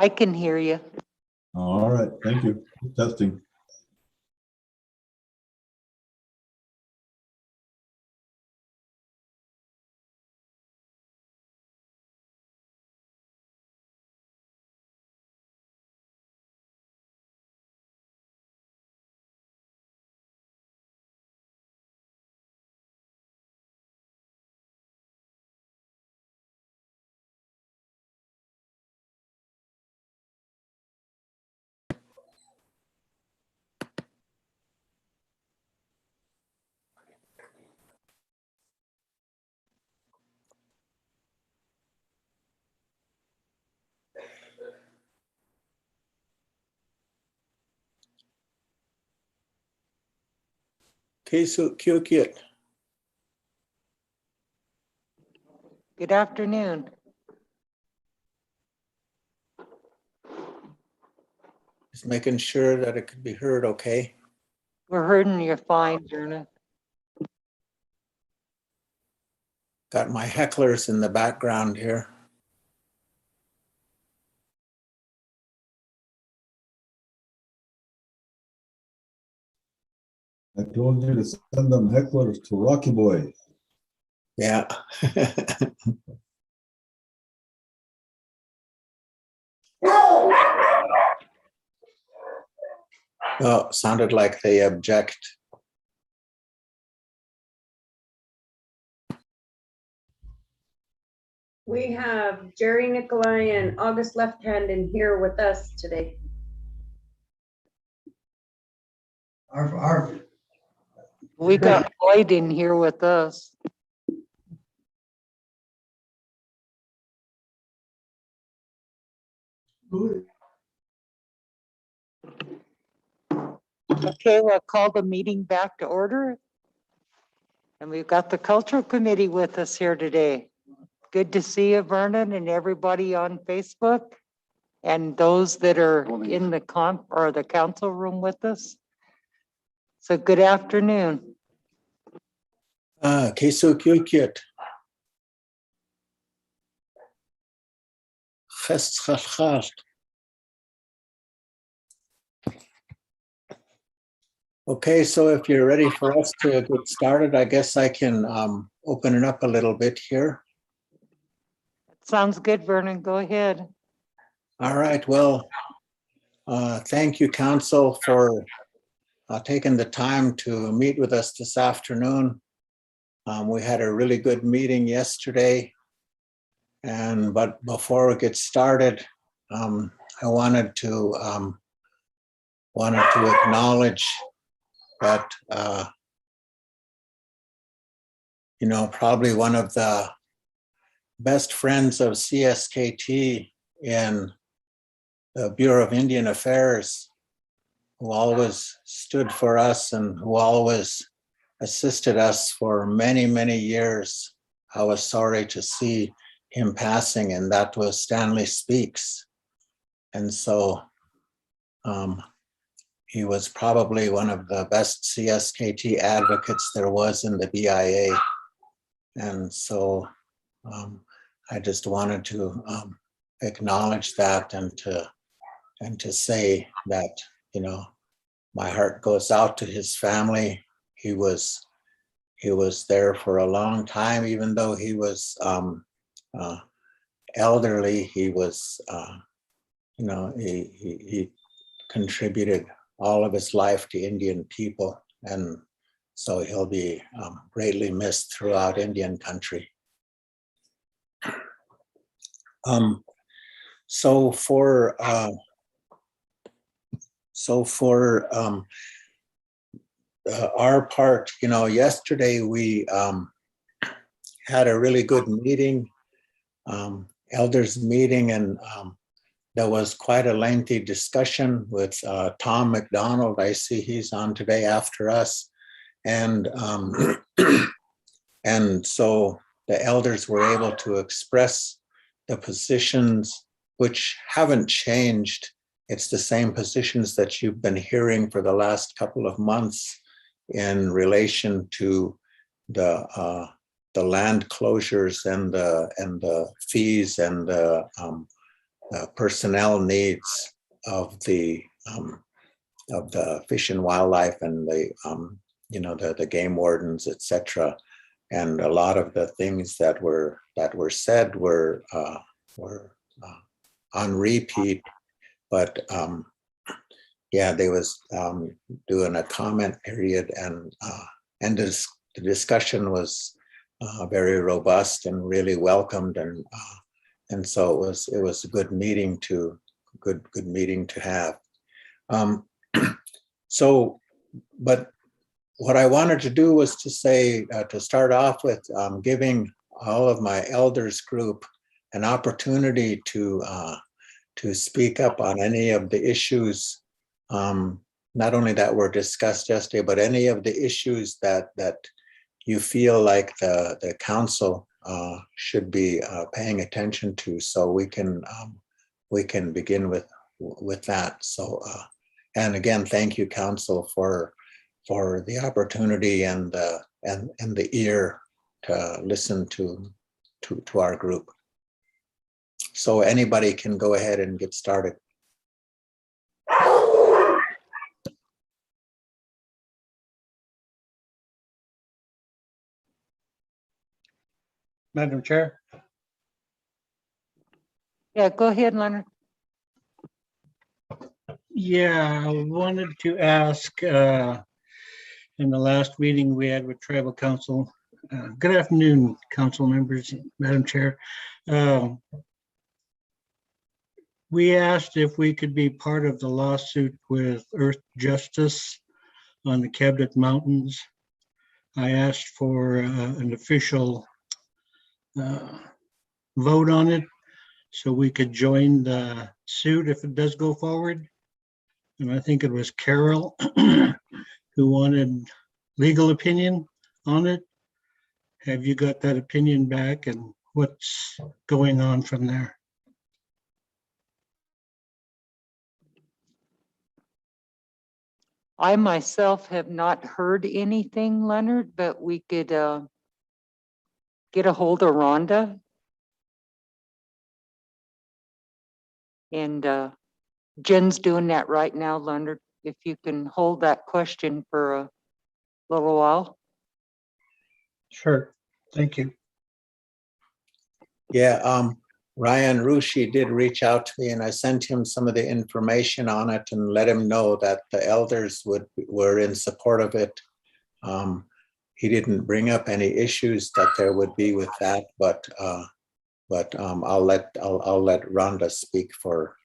I can hear you. All right, thank you. Testing. Okay, so cute. Good afternoon. Just making sure that it could be heard okay. We're hearing you fine, Verna. Got my hecklers in the background here. I told you to send them hecklers to Rocky Boy. Yeah. Oh, sounded like they object. We have Jerry Nikolai and August Left Hand in here with us today. We got Lloyd in here with us. Okay, we'll call the meeting back to order. And we've got the cultural committee with us here today. Good to see you, Vernon, and everybody on Facebook. And those that are in the the council room with us. So good afternoon. Okay, so cute. Okay, so if you're ready for us to get started, I guess I can open it up a little bit here. Sounds good, Vernon. Go ahead. All right, well, thank you, Council, for taking the time to meet with us this afternoon. We had a really good meeting yesterday, but before we get started, I wanted to acknowledge that probably one of the best friends of CSKT in the Bureau of Indian Affairs, who always stood for us and who always assisted us for many, many years. I was sorry to see him passing, and that was Stanley Speaks. And so he was probably one of the best CSKT advocates there was in the BIA. And so I just wanted to acknowledge that and to say that, my heart goes out to his family. He was there for a long time, even though he was elderly. He was, he contributed all of his life to Indian people, and so he'll be greatly missed throughout Indian country. So for our part, yesterday we had a really good meeting, elders meeting, and there was quite a lengthy discussion with Tom McDonald. I see he's on today after us. And so the elders were able to express the positions which haven't changed. It's the same positions that you've been hearing for the last couple of months in relation to the land closures and the fees and the personnel needs of the fish and wildlife and the the game wardens, etc. And a lot of the things that were said were on repeat, but yeah, they was doing a comment period, and the discussion was very robust and really welcomed, and so it was a good meeting to have. So, but what I wanted to do was to say, to start off with, giving all of my elders group an opportunity to speak up on any of the issues, not only that were discussed yesterday, but any of the issues that you feel like the council should be paying attention to, so we can begin with that. So, and again, thank you, council, for the opportunity and the ear to listen to our group. So anybody can go ahead and get started. Madam Chair, Yeah, go ahead, Leonard. yeah, I wanted to ask, in the last meeting we had with Tribal Council, good afternoon, council members, Madam Chair. We asked if we could be part of the lawsuit with Earth Justice on the Cabinet Mountains. I asked for an official vote on it so we could join the suit if it does go forward. And I think it was Carol who wanted legal opinion on it. Have you got that opinion back, and what's going on from there? I myself have not heard anything, Leonard, but we could get a hold of Rhonda. And Jen's doing that right now, Leonard. If you can hold that question for a little while. Sure, thank you. Yeah, Ryan Rushi did reach out to me, and I sent him some of the information on it and let him know that the elders were in support of it. He didn't bring up any issues that there would be with that, but I'll let Rhonda speak for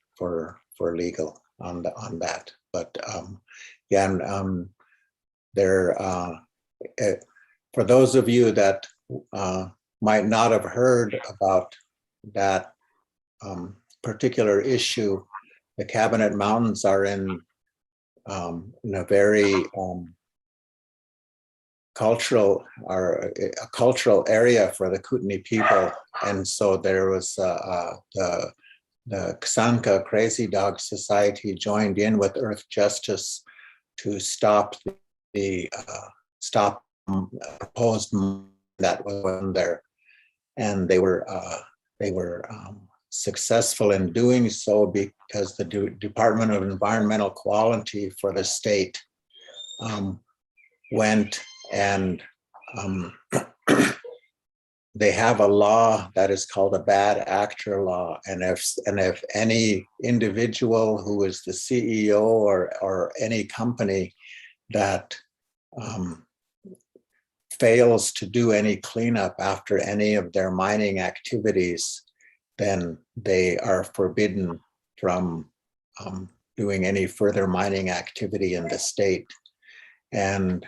legal on that. But yeah, there for those of you that might not have heard about that particular issue, the Cabinet Mountains are in a very cultural area for the Kootenai people, and so there was the Ksanka Crazy Dog Society joined in with Earth Justice to stop the proposed that was on there, and they were successful in doing so because the Department of Environmental Quality for the state went and they have a law that is called a bad actor law, and if any individual who is the CEO or any company that fails to do any cleanup after any of their mining activities, then they are forbidden from doing any further mining activity in the state. And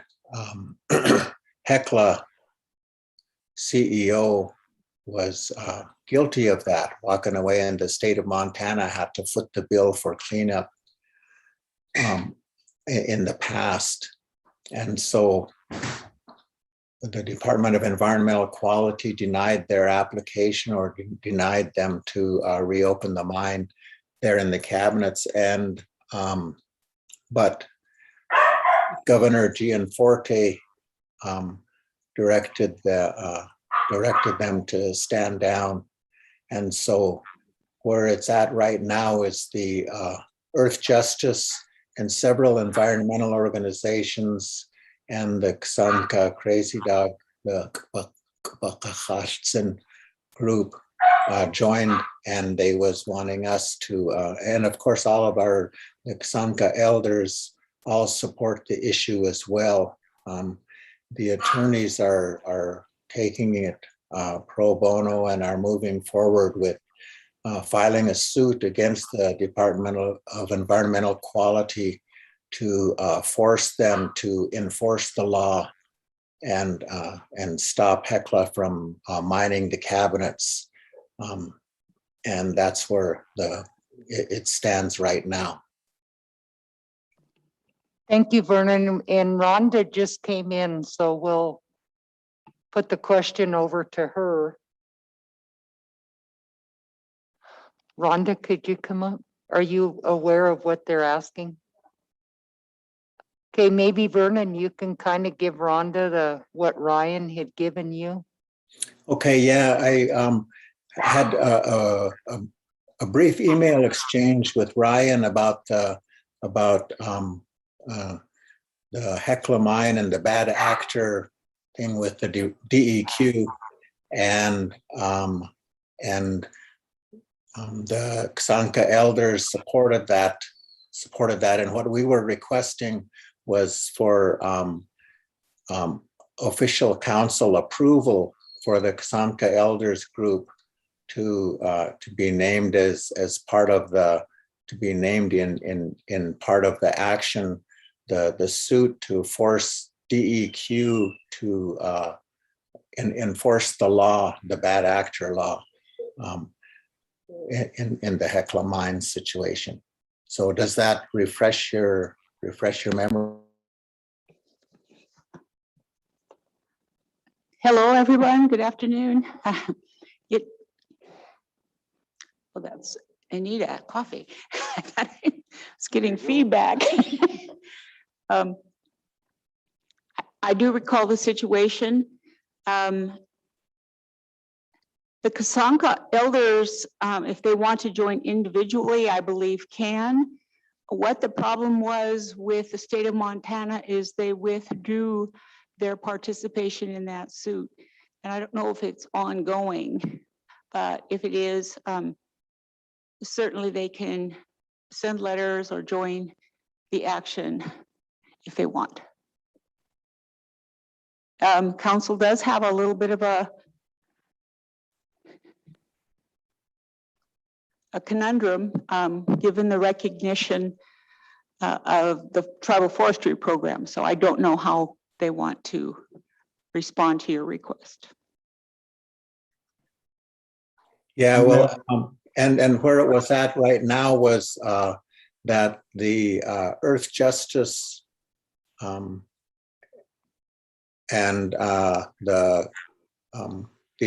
Hecla CEO was guilty of that, walking away, and the state of Montana had to foot the bill for cleanup in the past. And so the Department of Environmental Quality denied their application, or denied them to reopen the mine there in the cabinets. And but Governor Gianforte directed them to stand down, and so where it's at right now is the Earth Justice and several environmental organizations and the Xanka Crazy Dog, the Kbakachatsin group joined, and they was wanting us to, and of course, all of our Xanka elders all support the issue as well. The attorneys are taking it pro bono and are moving forward with filing a suit against the Department of Environmental Quality to force them to enforce the law and stop Hecla from mining the cabinets. And that's where it stands right now. Thank you, Vernon. And Rhonda just came in, so we'll put the question over to her. Rhonda, could you come up? Are you aware of what they're asking? Okay, maybe Vernon, you can kind of give Rhonda what Ryan had given you. Okay, yeah, I had a brief email exchange with Ryan about the Hecla mine and the bad actor thing with the DEQ, and the Xanka elders supported that, and what we were requesting was for official council approval for the Xanka elders group to be named as part of in part of the action, the suit to force DEQ to enforce the law, the bad actor law, in the Hecla mine situation. So does that refresh your memory? Hello, everyone. Good afternoon. Well, that's Anita, coffee. It's getting feedback. I do recall the situation. The Xanka elders, if they want to join individually, I believe can. What the problem was with the state of Montana is they withdrew their participation in that suit. And I don't know if it's ongoing, but if it is, certainly they can send letters or join the action if they want. Council does have a little bit of a conundrum, given the recognition of the tribal forestry program. So I don't know how they want to respond to your request. Yeah, well, and where it was at right now was that the Earth Justice and the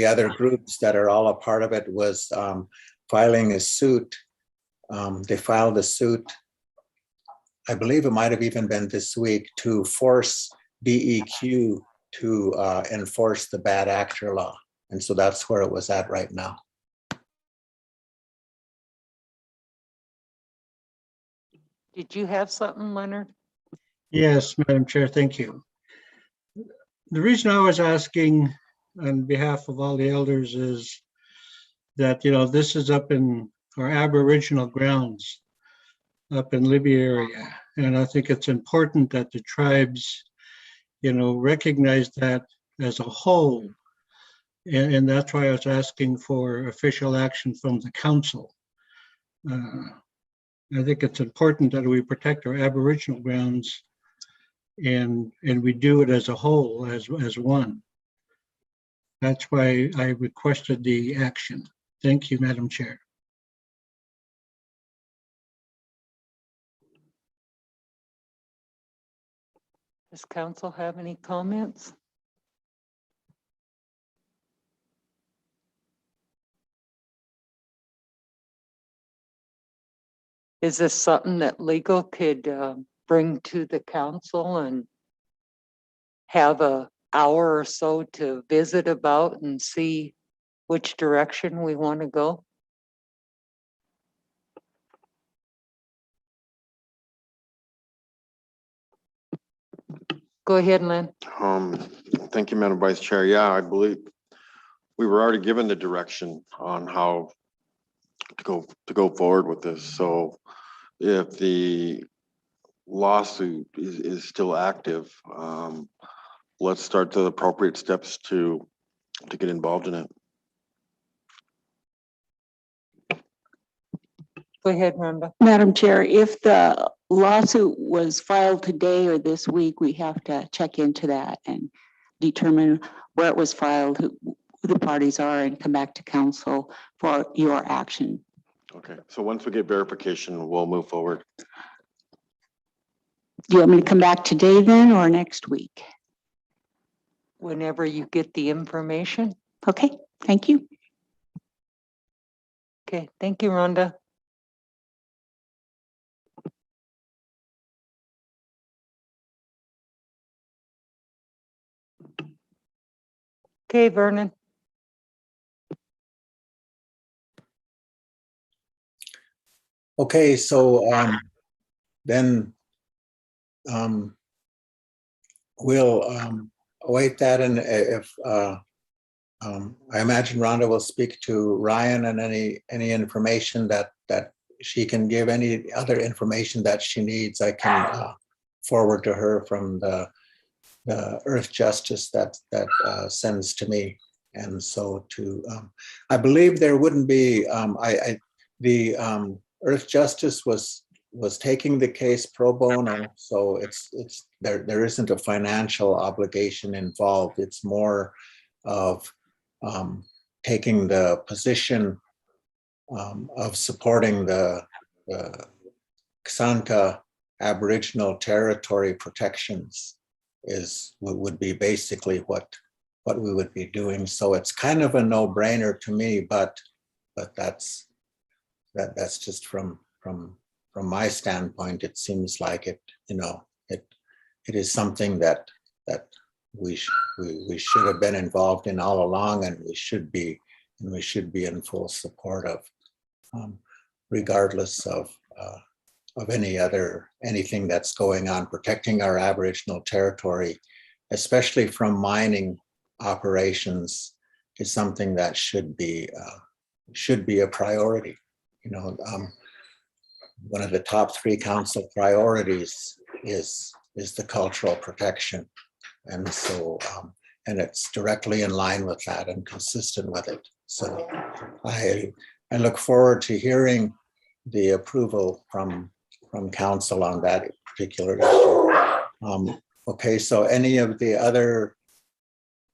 other groups that are all a part of it was filing a suit. They filed a suit, I believe it might have even been this week, to force DEQ to enforce the bad actor law. And so that's where it was at right now. Did you have something, Leonard? Yes, Madam Chair, thank you. The reason I was asking on behalf of all the elders is that, this is up in our Aboriginal grounds up in Libby area. And I think it's important that the tribes, recognize that as a whole. And that's why I was asking for official action from the council. I think it's important that we protect our Aboriginal grounds and we do it as a whole, as one. That's why I requested the action. Thank you, Madam Chair. Does council have any comments? Is this something that legal could bring to the council and have an hour or so to visit about and see which direction we want to go? Go ahead, Lynn. Thank you, Madam Vice Chair. Yeah, I believe we were already given the direction on how to go forward with this. So if the lawsuit is still active, let's start the appropriate steps to get involved in it. Go ahead, Rhonda. Madam Chair, if the lawsuit was filed today or this week, we have to check into that and determine where it was filed, who the parties are, and come back to council for your action. Okay, so once we get verification, we'll move forward. Do you want me to come back today then or next week? Whenever you get the information. Okay, thank you. Okay, thank you, Rhonda. Okay, Vernon. Okay, so then we'll await that, and if I imagine Rhonda will speak to Ryan and any information that she can give, any other information that she needs, I can forward to her from the Earth Justice that sends to me. And so I believe there wouldn't be, the Earth Justice was taking the case pro bono, so there isn't a financial obligation involved. It's more of taking the position of supporting the Xanka Aboriginal territory protections would be basically what we would be doing. So it's kind of a no-brainer to me, but that's just from my standpoint. It seems like it is something that we should have been involved in all along, and we should be in full support of, regardless of anything that's going on. Protecting our Aboriginal territory, especially from mining operations, is something that should be a priority. One of the top 3 council priorities is the cultural protection. And so, and it's directly in line with that and consistent with it. So I look forward to hearing the approval from council on that particular issue. Okay, so any of the other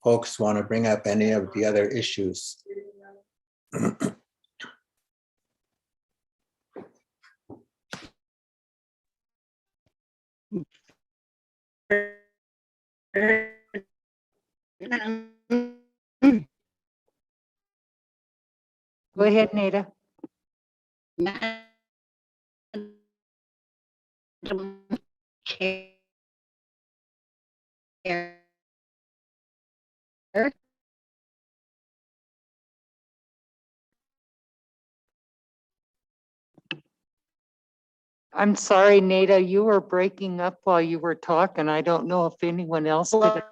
folks want to bring up any of the other issues? Go ahead, Nada. Madam Chair. I'm sorry, Nada, you were breaking up while you were talking. I don't know if anyone else did.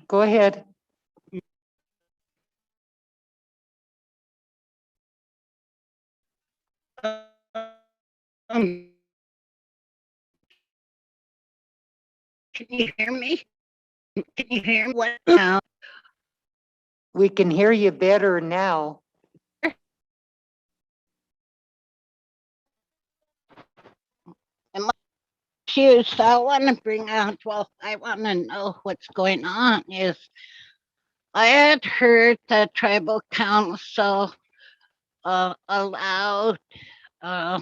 Go ahead. Can you hear me? Can you hear me? What now? We can hear you better now. Issues I want to bring out, well, I want to know what's going on is I had heard that tribal council allowed a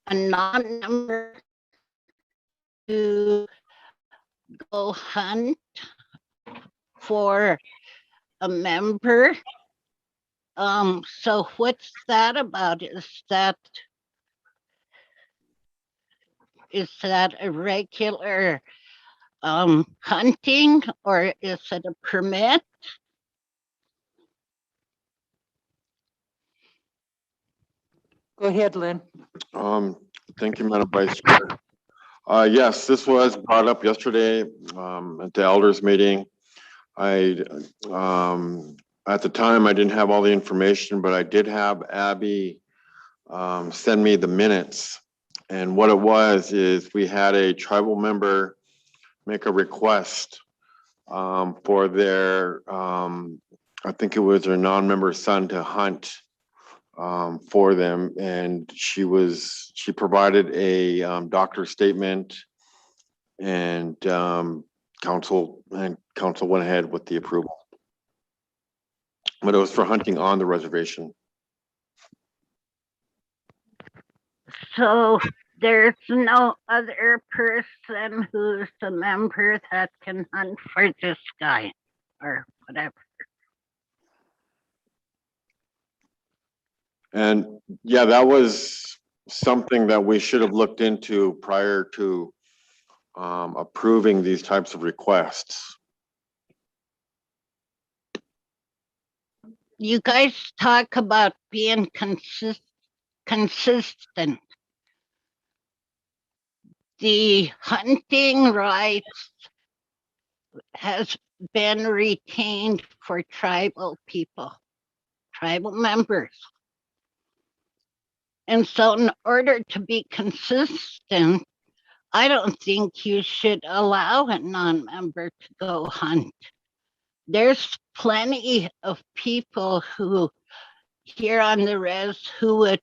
non-member to go hunt for a member. So what's that about? Is that a regular hunting, or is it a permit? Go ahead, Lynn. Thank you, Madam Vice Chair. Yes, this was brought up yesterday, at the elders meeting. At the time, I didn't have all the information, but I did have Abby, send me the minutes. And what it was is we had a tribal member make a request, for their, I think it was their non-member son to hunt, for them. And she provided a, doctor's statement, and, council went ahead with the approval. But it was for hunting on the reservation. So there's no other person who's a member that can hunt for this guy or whatever. And yeah, that was something that we should have looked into prior to, approving these types of requests. You guys talk about being consistent. The hunting rights has been retained for tribal people, tribal members. And so in order to be consistent, I don't think you should allow a non-member to go hunt. There's plenty of people who here on the res who would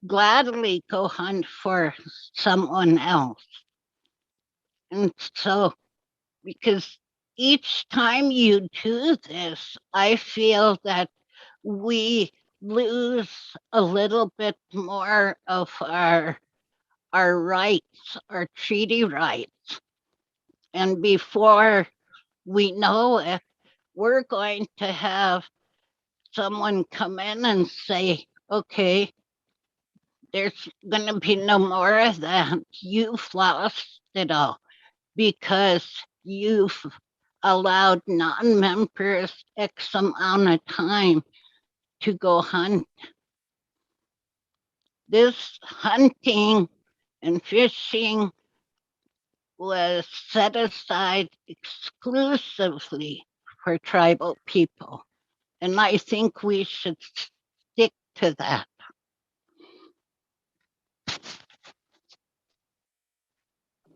gladly go hunt for someone else. And so, because each time you do this, I feel that we lose a little bit more of our rights, our treaty rights. And before we know it, we're going to have someone come in and say, okay, there's going to be no more of that. You've lost it all because you've allowed non-members X amount of time to go hunt. This hunting and fishing was set aside exclusively for tribal people. And I think we should stick to that.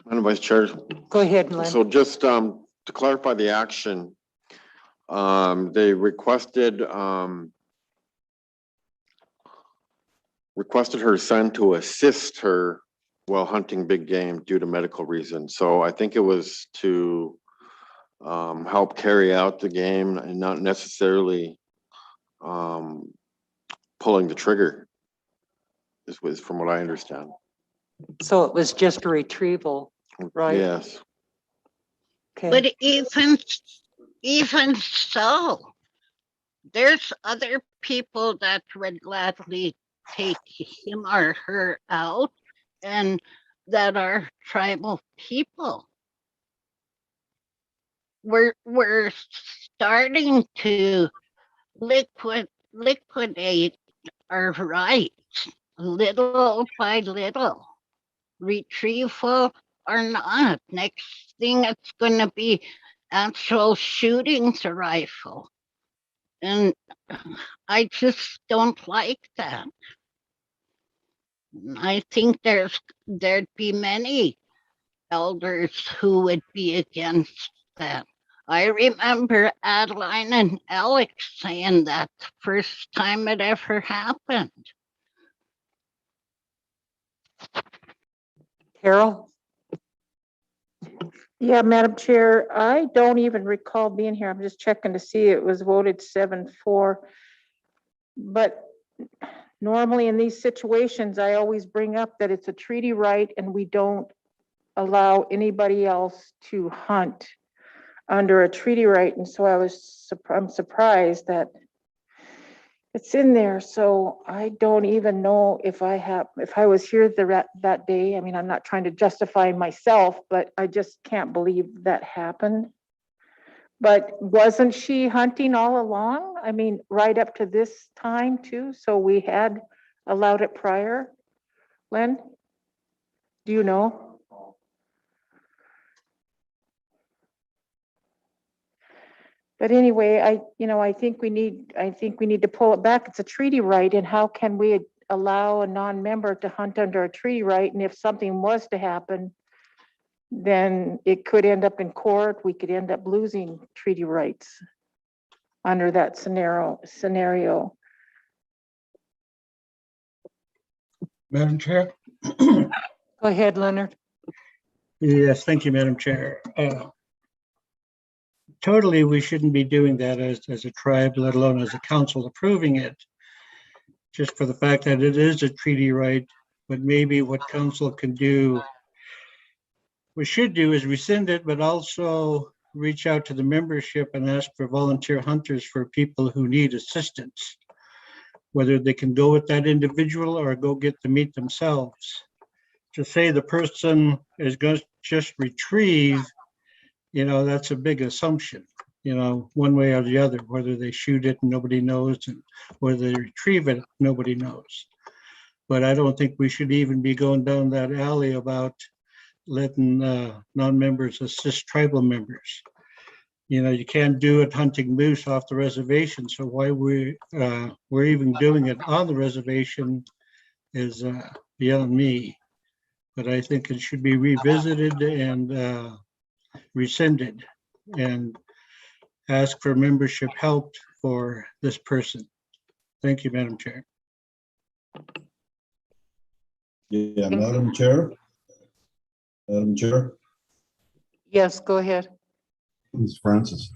Madam Vice Chair, Go ahead, Lynn. so just, to clarify the action, they requested her son to assist her while hunting big game due to medical reasons. So I think it was to, help carry out the game and not necessarily, pulling the trigger. This was from what I understand. So it was just a retrieval, right? Yes. Okay. But even so, there's other people that would gladly take him or her out and that are tribal people. We're starting to liquidate our rights little by little, retrieval or not. Next thing it's going to be actual shooting the rifle. And I just don't like that. I think there'd be many elders who would be against that. I remember Adeline and Alex saying that the first time it ever happened. Carol? Yeah, Madam Chair, I don't even recall being here. I'm just checking to see it was voted 7-4. But normally in these situations, I always bring up that it's a treaty right and we don't allow anybody else to hunt under a treaty right. And so I'm surprised that it's in there. So I don't even know if I was here that day. I mean, I'm not trying to justify myself, but I just can't believe that happened. But wasn't she hunting all along? I mean, right up to this time too? So we had allowed it prior? Len? Do you know? But anyway, I think we need to pull it back. It's a treaty right, and how can we allow a non-member to hunt under a treaty right? And if something was to happen, then it could end up in court. We could end up losing treaty rights under that scenario. Madam Chair? Go ahead, Leonard. Yes, thank you, Madam Chair. Totally, we shouldn't be doing that as a tribe, let alone as a council approving it. Just for the fact that it is a treaty right, but maybe what council can do, we should do is rescind it, but also reach out to the membership and ask for volunteer hunters for people who need assistance. Whether they can go with that individual or go get the meat themselves. To say the person is going to just retrieve, that's a big assumption, one way or the other, whether they shoot it and nobody knows, and whether they retrieve it, nobody knows. But I don't think we should even be going down that alley about letting non-members assist tribal members. You can't do it hunting moose off the reservation, so why we're even doing it on the reservation is beyond me. But I think it should be revisited and rescinded and ask for membership help for this person. Thank you, Madam Chair. Yeah, Madam Chair. Madam Chair, Yes, go ahead. this is Francis.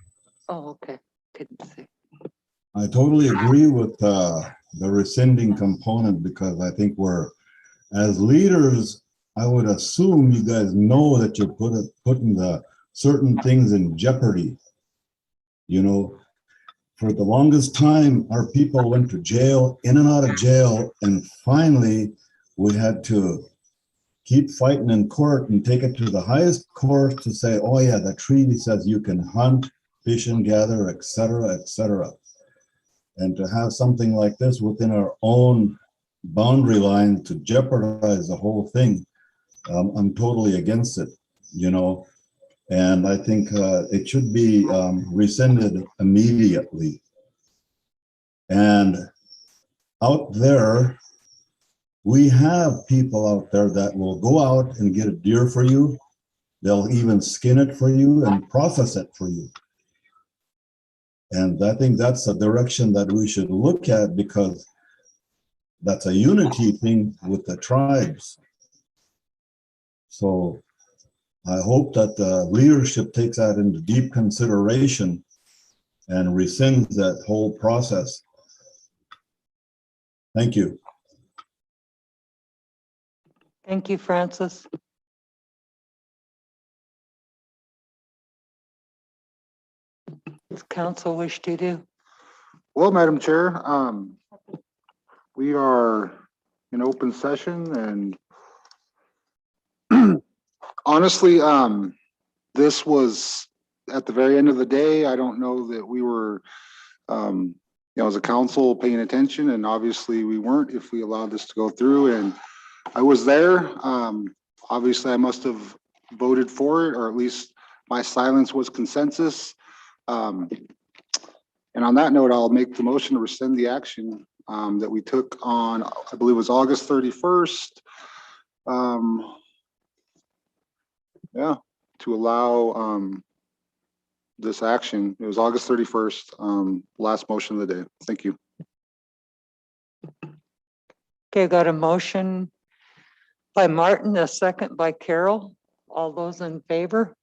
Oh, okay. Couldn't see. I totally agree with the rescinding component, because I think as leaders, I would assume you guys know that you're putting the certain things in jeopardy. For the longest time, our people went to jail, in and out of jail, and finally we had to keep fighting in court and take it to the highest court to say, oh yeah, the treaty says you can hunt, fish and gather, etc., etc. And to have something like this within our own boundary line to jeopardize the whole thing, I'm totally against it, and I think it should be rescinded immediately. And out there, we have people out there that will go out and get a deer for you. They'll even skin it for you and process it for you. And I think that's a direction that we should look at, because that's a unity thing with the tribes. So I hope that the leadership takes that into deep consideration and rescinds that whole process. Thank you. Thank you, Francis. Does council wish to do? Well, Madam Chair, we are in open session, and honestly, this was at the very end of the day. I don't know that we were, as a council paying attention, and obviously we weren't if we allowed this to go through. And I was there. Obviously, I must have voted for it, or at least my silence was consensus. And on that note, I'll make the motion to rescind the action that we took on, I believe it was August 31st. To allow this action. It was August 31st, last motion of the day. Thank you. Okay, got a motion by Martin, a second by Carol. All those in favor?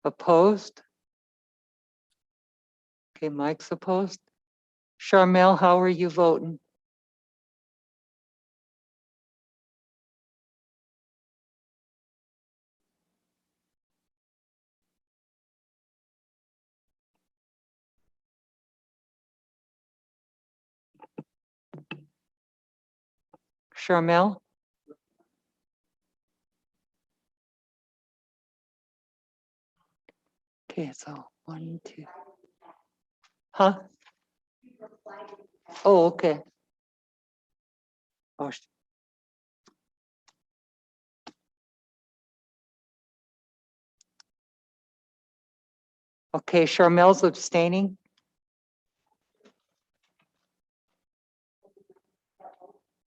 Opposed? Okay, Mike's opposed. Charmel, how are you voting? Charmel? Okay, so 1, 2. Huh? Oh, okay. Oh, okay, Charmel's abstaining.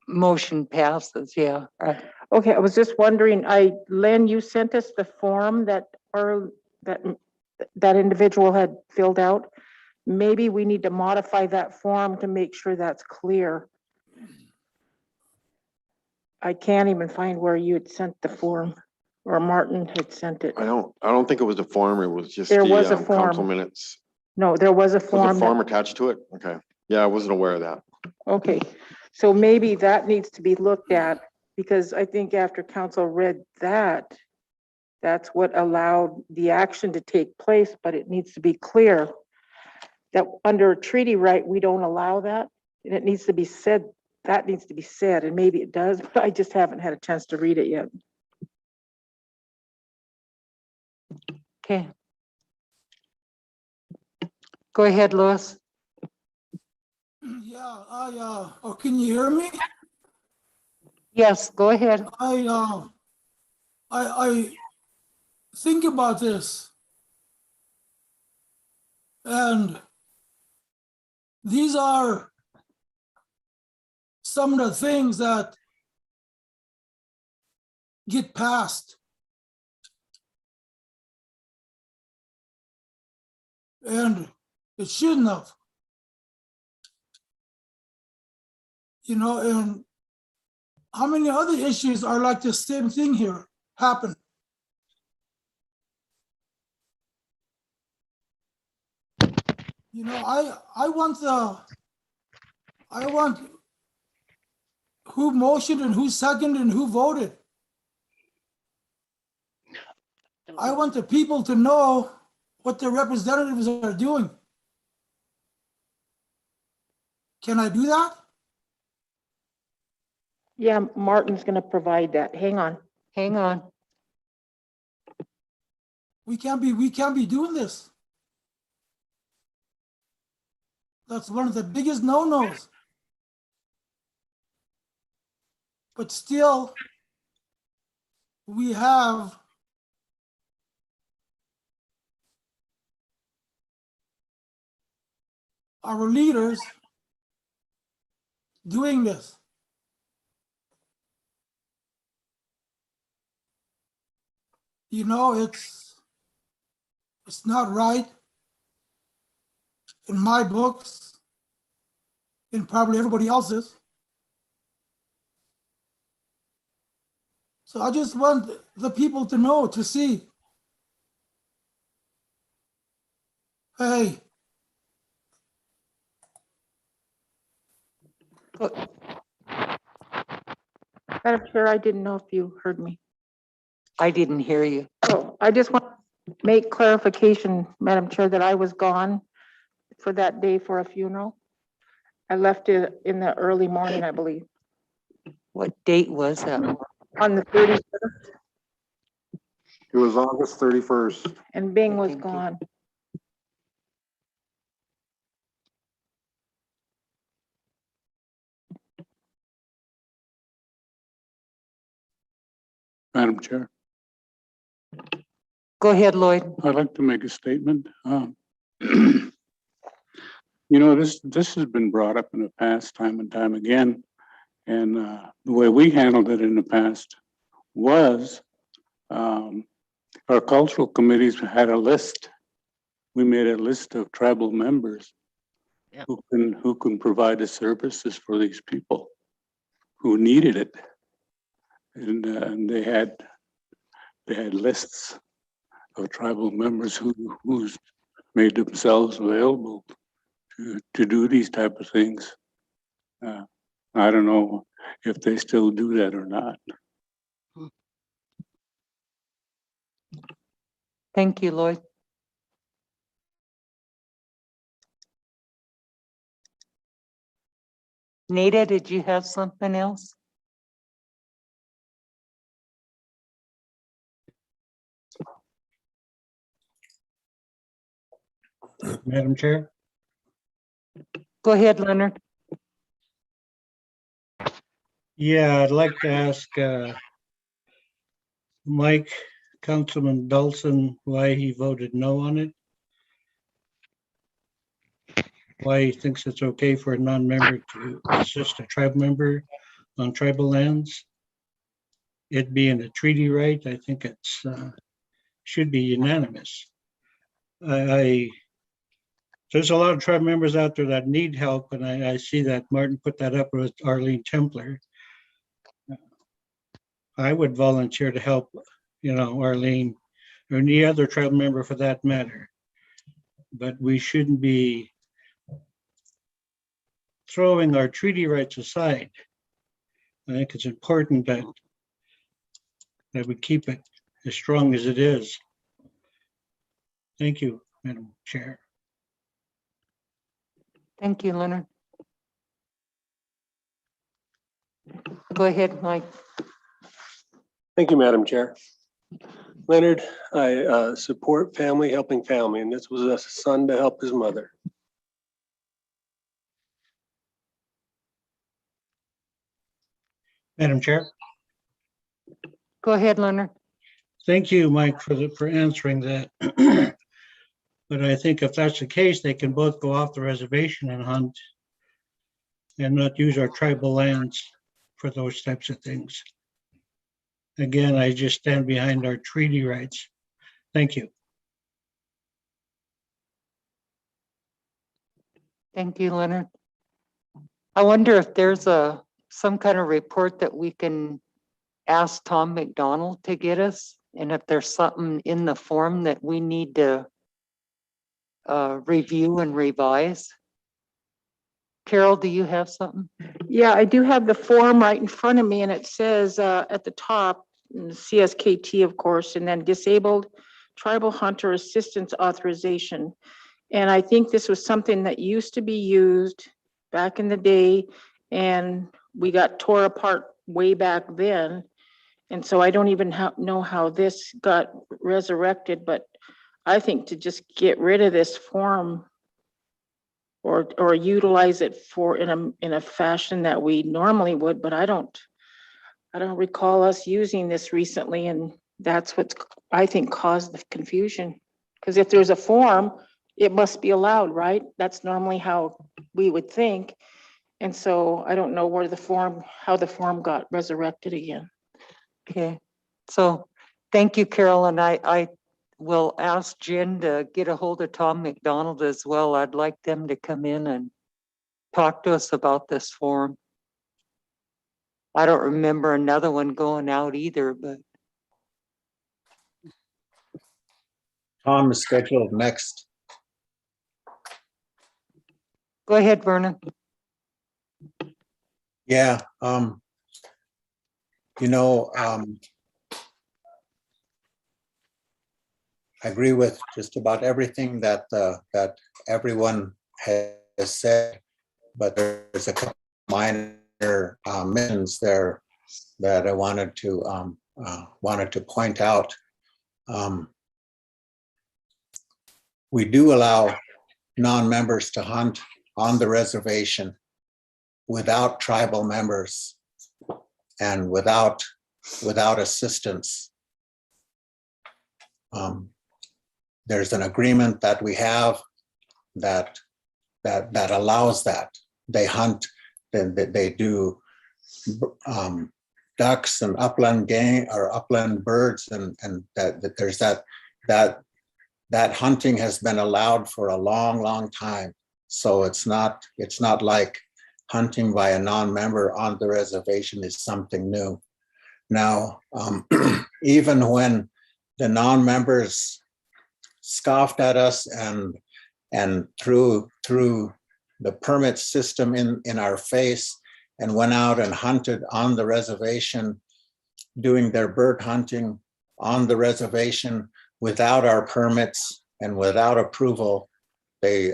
Motion passes, yeah. Okay, I was just wondering, Len, you sent us the form that that individual had filled out. Maybe we need to modify that form to make sure that's clear. I can't even find where you had sent the form, or Martin had sent it. I don't think it was a form, it was just There was the a form. council minutes. No, there was a Was form. a form attached to it? Okay, yeah, I wasn't aware of that. Okay, so maybe that needs to be looked at, because I think after council read that, that's what allowed the action to take place, but it needs to be clear that under a treaty right, we don't allow that, and it needs to be said, that needs to be said, and maybe it does, but I just haven't had a chance to read it yet. Okay. Go ahead, Louis. Yeah, oh, can you hear me? Yes, go ahead. I think about this, and these are some of the things that get passed. And it shouldn't have. You know, and how many other issues are like the same thing here happen? You know, I want who motioned and who seconded and who voted. I want the people to know what their representatives are doing. Can I do that? Yeah, Martin's gonna provide that. Hang on. Hang on. We can't be doing this. That's one of the biggest no-nos. But still, we have our leaders doing this. You know, it's not right in my books, and probably everybody else's. So I just want the people to know, to see, hey, Madam Chair, I didn't know if you heard me. I didn't hear you. Oh, I just want to make clarification, Madam Chair, that I was gone for that day for a funeral. I left it in the early morning, I believe, What date was that? on the 31st, It was August 31st. and Bing was Thank you. gone. Madam Chair, Go ahead, Lloyd. I'd like to make a statement. You know, this has been brought up in the past time and time again. And the way we handled it in the past was our cultural committees had a list. We made a list of tribal members Yeah. who can provide the services for these people who needed it. And they had lists of tribal members who's made themselves available to do these type of things. I don't know if they still do that or not. Thank you, Lloyd. Nita, did you have something else? Madam Chair? Go ahead, Leonard. Yeah, I'd like to ask Mike, Councilman Dawson, why he voted no on it. Why he thinks it's okay for a non-member to assist a tribe member on tribal lands. It being a treaty right, I think it's should be unanimous. There's a lot of tribe members out there that need help, and I see that Martin put that up with Arlene Templer. I would volunteer to help, Arlene, or any other tribe member for that matter. But we shouldn't be throwing our treaty rights aside. I think it's important that we keep it as strong as it is. Thank you, Madam Chair. Thank you, Leonard. Go ahead, Mike. Thank you, Madam Chair. Leonard, I support family helping family, and this was a son to help his mother. Madam Chair. Go ahead, Leonard. Thank you, Mike, for answering that. But I think if that's the case, they can both go off the reservation and hunt and not use our tribal lands for those types of things. Again, I just stand behind our treaty rights. Thank you. Thank you, Leonard. I wonder if there's some kind of report that we can ask Tom McDonald to get us, and if there's something in the form that we need to review and revise. Carol, do you have something? Yeah, I do have the form right in front of me, and it says at the top, CSKT, of course, and then disabled tribal hunter assistance authorization. And I think this was something that used to be used back in the day, and we got tore apart way back then. And so I don't even know how this got resurrected, but I think to just get rid of this form or utilize it in a fashion that we normally would, but I don't recall us using this recently, and that's what's, I think, caused the confusion. Because if there's a form, it must be allowed, right? That's normally how we would think. And so I don't know how the form got resurrected again. Okay, so thank you, Carol, and I will ask Jen to get a hold of Tom McDonald as well. I'd like them to come in and talk to us about this form. I don't remember another one going out either, but Tom is scheduled next. go ahead, Vernon. Yeah, I agree with just about everything that everyone has said, but there's a couple minor mentions there that I wanted to point out. We do allow non-members to hunt on the reservation without tribal members and without assistance. There's an agreement that we have that allows that. They hunt, they do ducks and upland game or upland birds, and that there's that hunting has been allowed for a long time. So it's not like hunting by a non-member on the reservation is something new. Now, even when the non-members scoffed at us and threw the permit system in our face and went out and hunted on the reservation, doing their bird hunting on the reservation without our permits and without approval, the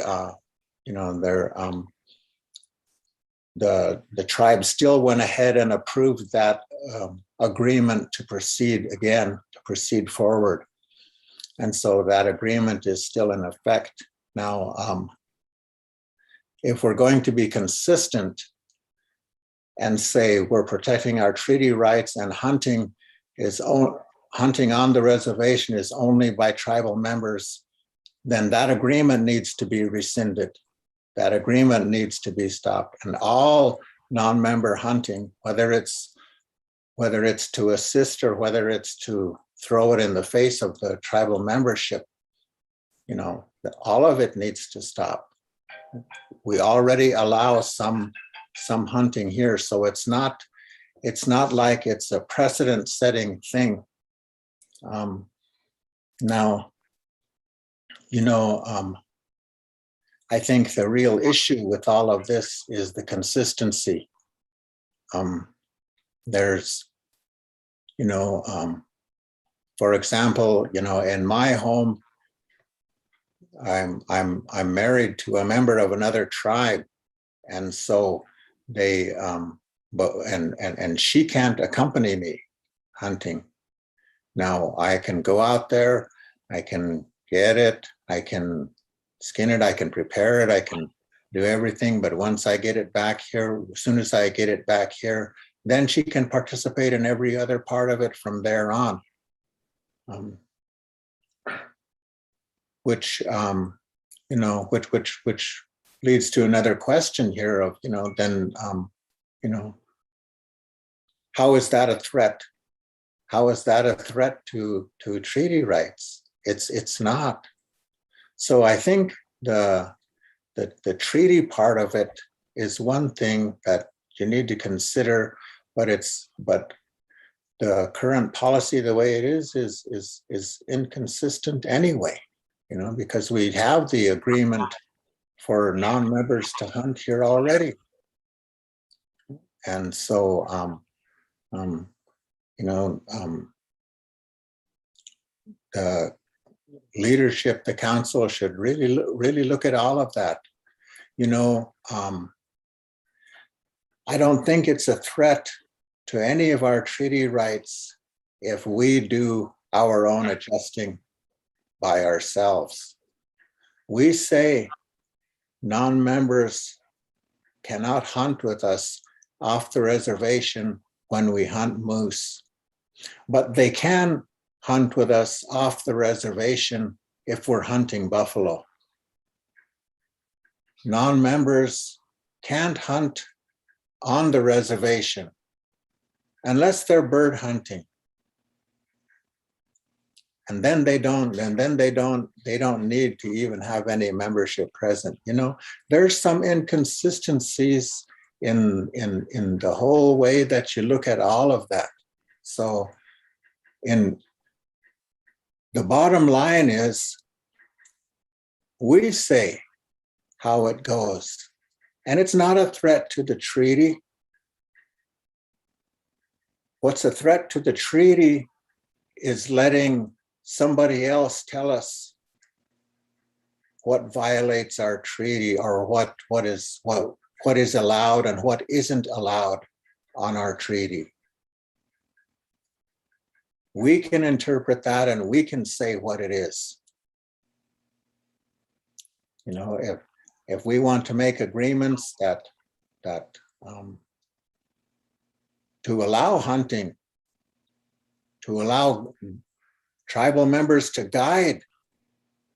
tribe still went ahead and approved that agreement to proceed forward. And so that agreement is still in effect. Now, if we're going to be consistent and say we're protecting our treaty rights and hunting on the reservation is only by tribal members, then that agreement needs to be rescinded. That agreement needs to be stopped, and all non-member hunting, whether it's to assist or whether it's to throw it in the face of the tribal membership, all of it needs to stop. We already allow some hunting here, so it's not like it's a precedent-setting thing. Now, I think the real issue with all of this is the consistency. There's, for example, in my home, I'm married to a member of another tribe, and so they, and she can't accompany me hunting. Now I can go out there, I can get it, I can skin it, I can prepare it, I can do everything. But once I get it back here, as soon as I get it back here, then she can participate in every other part of it from there on. Which leads to another question here of, then, how is that a threat? How is that a threat to treaty rights? It's not. So I think the treaty part of it is one thing that you need to consider, but the current policy, the way it is inconsistent anyway, because we have the agreement for non-members to hunt here already. And so, the leadership, the council should really look at all of that. I don't think it's a threat to any of our treaty rights if we do our own adjusting by ourselves. We say non-members cannot hunt with us off the reservation when we hunt moose, but they can hunt with us off the reservation if we're hunting buffalo. Non-members can't hunt on the reservation unless they're bird hunting. And then they don't need to even have any membership present. There's some inconsistencies in the whole way that you look at all of that. So the bottom line is, we say how it goes, and it's not a threat to the treaty. What's a threat to the treaty is letting somebody else tell us what violates our treaty, or what is allowed and what isn't allowed on our treaty. We can interpret that and we can say what it is. If we want to make agreements that to allow hunting, to allow tribal members to guide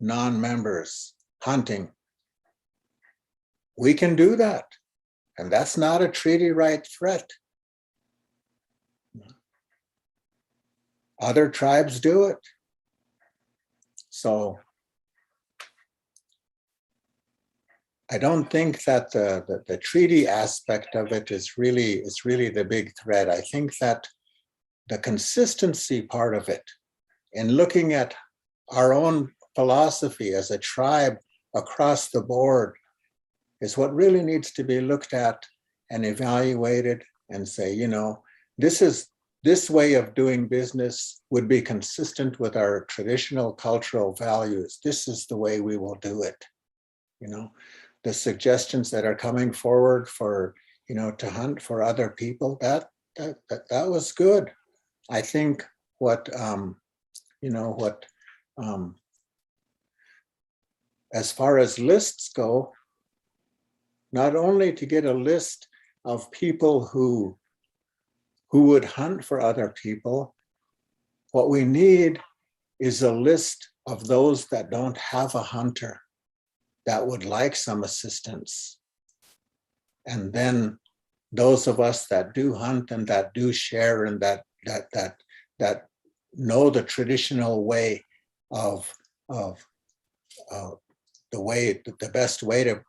non-members hunting, we can do that. And that's not a treaty right threat. Other tribes do it. So I don't think that the treaty aspect of it is really the big threat. I think that the consistency part of it, in looking at our own philosophy as a tribe across the board, is what really needs to be looked at and evaluated and say, this way of doing business would be consistent with our traditional cultural values. This is the way we will do it. The suggestions that are coming forward for, to hunt for other people, that was good. I think what as far as lists go, not only to get a list of people who would hunt for other people, what we need is a list of those that don't have a hunter that would like some assistance. And then those of us that do hunt and that do share and that know the traditional way of the best way to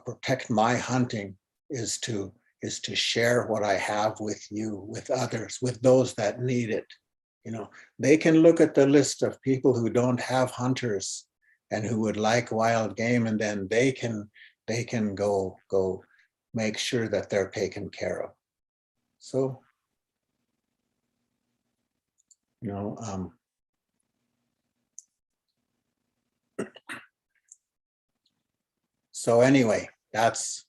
protect my hunting is to share what I have with you, with others, with those that need it. You know, they can look at the list of people who don't have hunters and who would like wild game, and then they can go make sure that they're taken care of. So, you know, so anyway, that's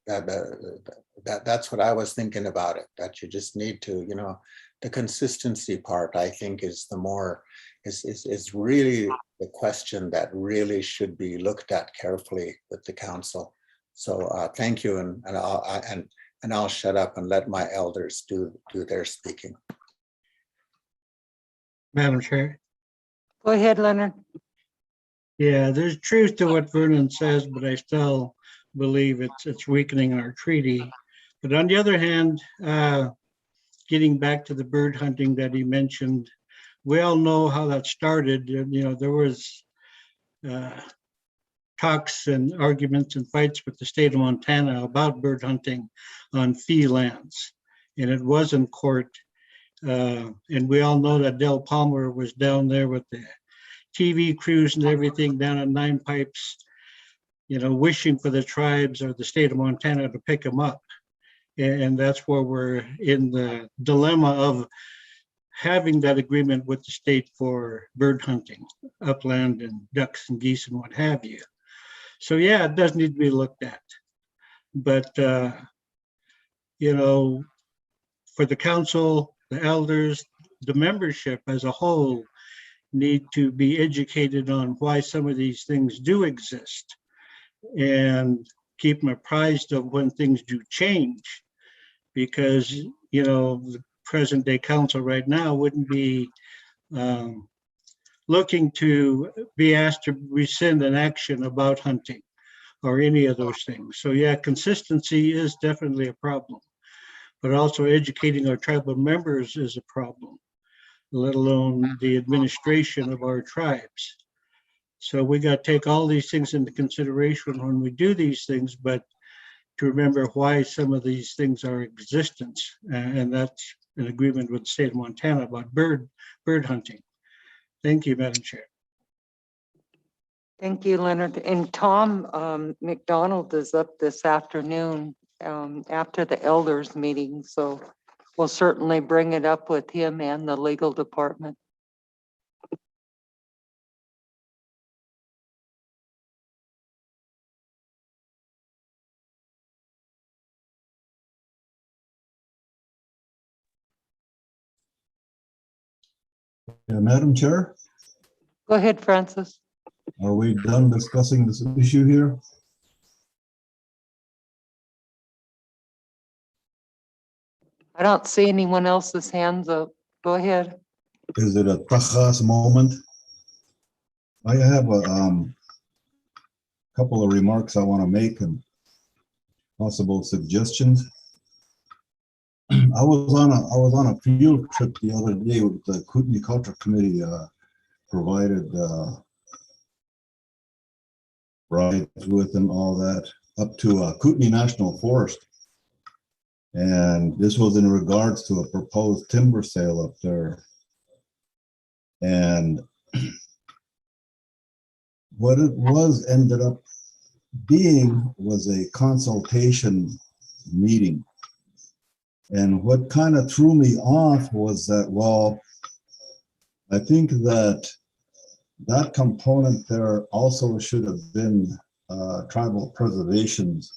what I was thinking about it, that you just need to, you know, the consistency part, I think, is the more, is really the question that really should be looked at carefully with the council. So thank you, and I'll shut up and let my elders do their speaking. Madam Chair. Go ahead, Leonard. Yeah, there's truth to what Vernon says, but I still believe it's weakening our treaty. But on the other hand, getting back to the bird hunting that he mentioned, we all know how that started. You know, there was talks and arguments and fights with the state of Montana about bird hunting on fee lands, and it was in court. And we all know that Del Palmer was down there with the TV crews and everything down at Nine Pipes, you know, wishing for the tribes or the state of Montana to pick them up. And that's where we're in the dilemma of having that agreement with the state for bird hunting, upland and ducks and geese and what have you. So yeah, it does need to be looked at. But, you know, for the council, the elders, the membership as a whole need to be educated on why some of these things do exist and keep them apprised of when things do change. Because, you know, the present day council right now wouldn't be looking to be asked to rescind an action about hunting or any of those things. So yeah, consistency is definitely a problem, but also educating our tribal members is a problem, let alone the administration of our tribes. So we got to take all these things into consideration when we do these things, but to remember why some of these things are in existence. And that's an agreement with the state of Montana about bird hunting. Thank you, Madam Chair. Thank you, Leonard. And Tom McDonald is up this afternoon after the elders meeting. So we'll certainly bring it up with him and the legal department. Yeah, Madam Chair, Go ahead, Francis. are we done discussing this issue here? I don't see anyone else's hands up. Go ahead. Is it a tajas moment? I have a couple of remarks I want to make and possible suggestions. I was on a field trip the other day with the Kootenai Culture Committee provided rides with and all that up to Kootenai National Forest. And this was in regards to a proposed timber sale up there. And what it was ended up being was a consultation meeting. And what kind of threw me off was that, well, I think that that component there also should have been tribal preservation's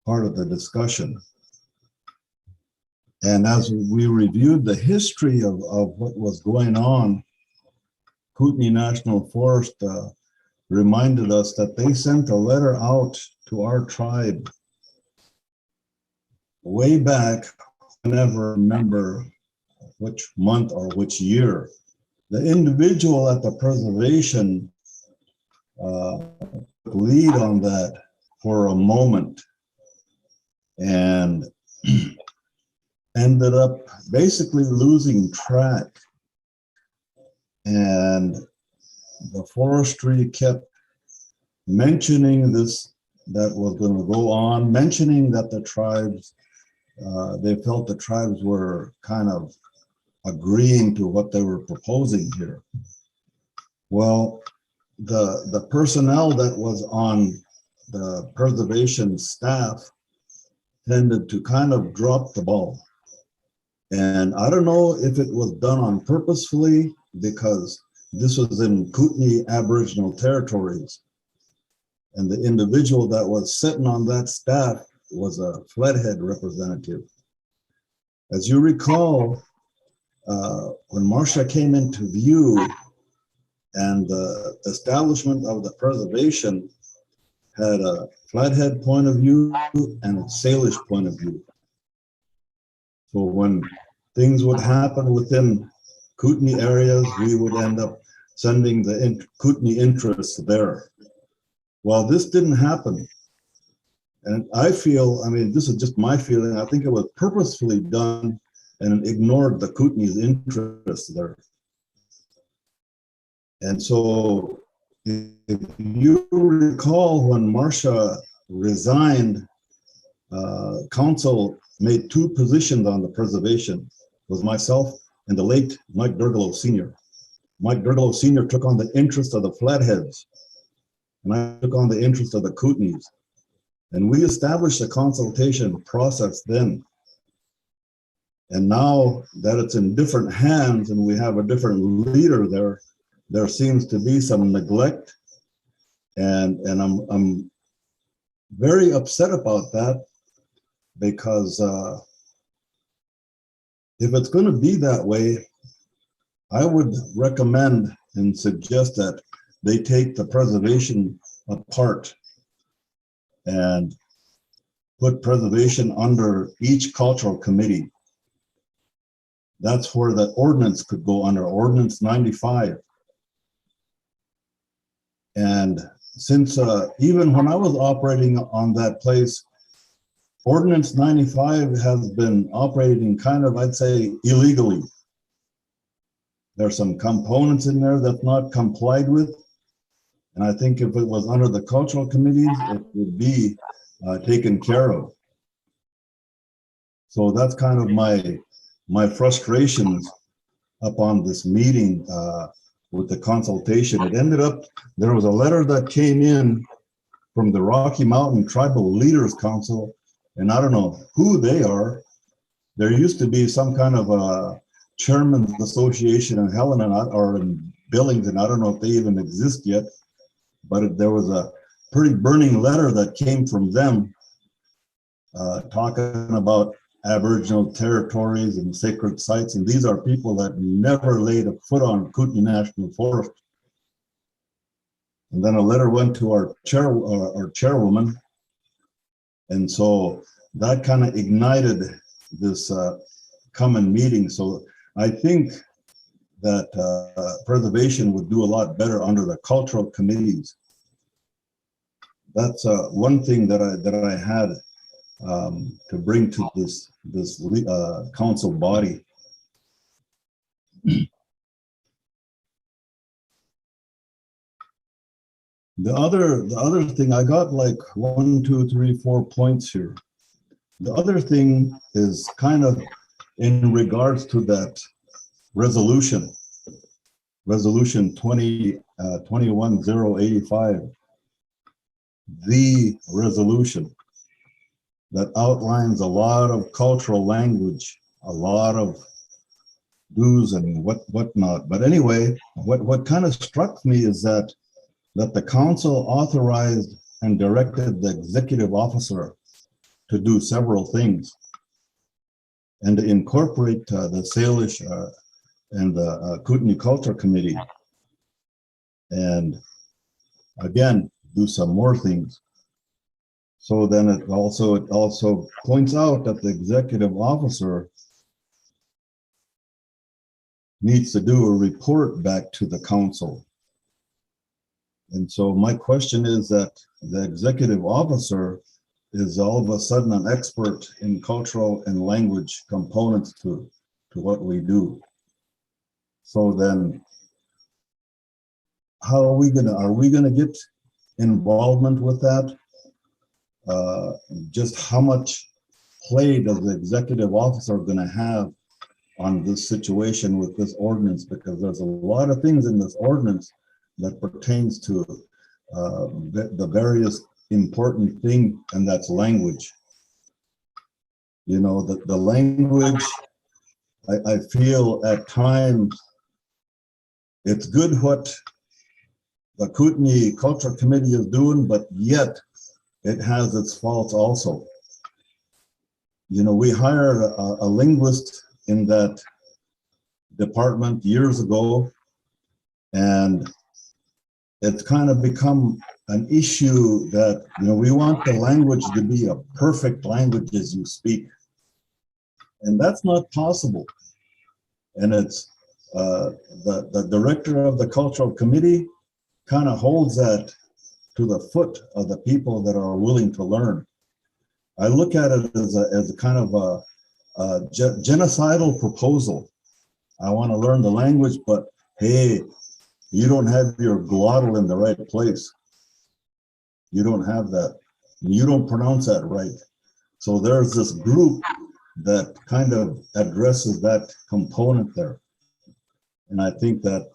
part of the discussion. And as we reviewed the history of what was going on Kootenai National Forest reminded us that they sent a letter out to our tribe way back, I never remember which month or which year. The individual at the preservation lead on that for a moment and ended up basically losing track. And the forestry kept mentioning this, that was going to go on, mentioning that the tribes, they felt the tribes were kind of agreeing to what they were proposing here. Well, the personnel that was on the preservation staff tended to kind of drop the ball. And I don't know if it was done on purposefully, because this was in Kootenai Aboriginal territories. And the individual that was sitting on that staff was a Flathead representative. As you recall, when Marcia came into view and the establishment of the preservation had a Flathead point of view and a Salish point of view. So when things would happen within Kootenai areas, we would end up sending the Kootenai interests there. Well, this didn't happen. And I feel, I mean, this is just my feeling, I think it was purposefully done and ignored the Kootenai's interests there. And so if you recall, when Marcia resigned, council made two positions on the preservation. It was myself and the late Mike Durgalo Sr. Mike Durgalo Sr. took on the interest of the Flatheads, and I took on the interest of the Kootenays. And we established a consultation process then. And now that it's in different hands and we have a different leader there, there seems to be some neglect. And I'm very upset about that, because if it's going to be that way, I would recommend and suggest that they take the preservation apart and put preservation under each cultural committee. That's where the ordinance could go under, Ordinance 95. And since even when I was operating on that place, Ordinance 95 has been operating kind of, I'd say, illegally. There's some components in there that's not complied with. And I think if it was under the cultural committees, it would be taken care of. So that's kind of my frustrations upon this meeting with the consultation. It ended up, there was a letter that came in from the Rocky Mountain Tribal Leaders Council, and I don't know who they are. There used to be some kind of a Chairman's Association in Helena or in Billings, and I don't know if they even exist yet, but there was a pretty burning letter that came from them talking about Aboriginal territories and sacred sites, and these are people that never laid a foot on Kootenai National Forest. And then a letter went to our chairwoman, and so that kind of ignited this common meeting. So I think that preservation would do a lot better under the cultural committees. That's one thing that I had to bring to this council body. The other thing, I got like 1, 2, 3, 4 points here. The other thing is kind of in regards to that resolution 21085, the resolution that outlines a lot of cultural language, a lot of do's and whatnot. But anyway, what kind of struck me is that the council authorized and directed the executive officer to do several things and to incorporate the Salish and the Kootenai Culture Committee. and again, do some more things. So then it also points out that the executive officer needs to do a report back to the council. And so my question is that the executive officer is all of a sudden an expert in cultural and language components to what we do. So then how are we gonna get involvement with that? Just how much play does the executive officer gonna have on this situation with this ordinance? Because there's a lot of things in this ordinance that pertains to the various important thing, and that's language. You know, the language, I feel at times it's good what the Kootenai Culture Committee is doing, but yet it has its faults also. You know, we hired a linguist in that department years ago, and it's kind of become an issue that, you know, we want the language to be a perfect language as you speak. And that's not possible. And it's the director of the cultural committee kind of holds that to the foot of the people that are willing to learn. I look at it as a kind of a genocidal proposal. I want to learn the language, but hey, you don't have your glottal in the right place. You don't have that. You don't pronounce that right. So there's this group that kind of addresses that component there. And I think that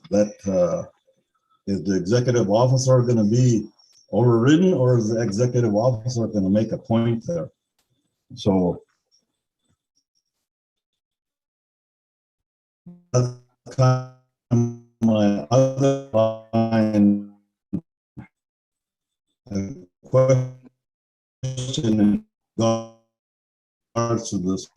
is the executive officer going to be overridden, or is the executive officer going to make a point there? So that's kind of my other line question in regards to this.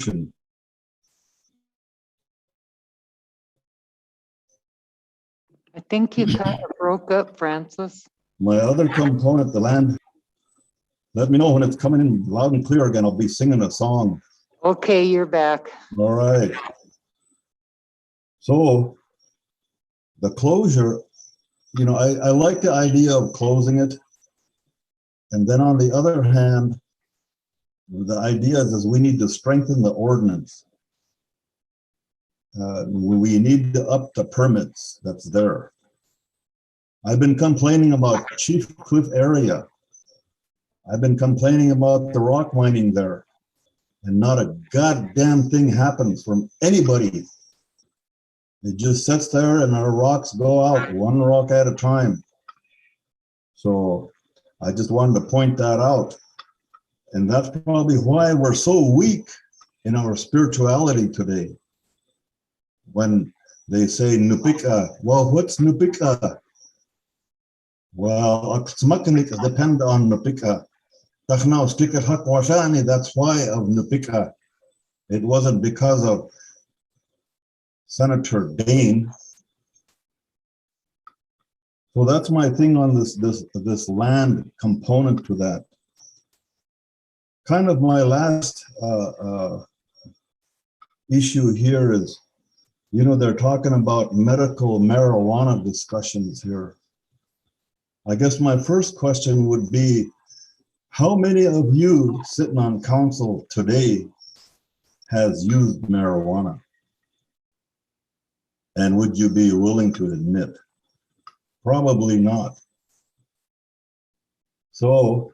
I think you kind of broke up, Francis. My other component, the land, let me know when it's coming in loud and clear again. I'll be singing a song. Okay, you're back. All right. So the closure, you know, I like the idea of closing it. And then on the other hand, the idea is we need to strengthen the ordinance. We need to up the permits that's there. I've been complaining about Chief Cliff area. I've been complaining about the rock mining there, and not a goddamn thing happens from anybody. It just sits there and our rocks go out one rock at a time. So I just wanted to point that out. And that's probably why we're so weak in our spirituality today. When they say Nupika, well, what's Nupika? Well, it's depend on Nupika. That's why of Nupika. It wasn't because of Senator Dane. So that's my thing on this land component to that. Kind of my last issue here is, you know, they're talking about medical marijuana discussions here. I guess my first question would be, how many of you sitting on council today has used marijuana? And would you be willing to admit? Probably not. So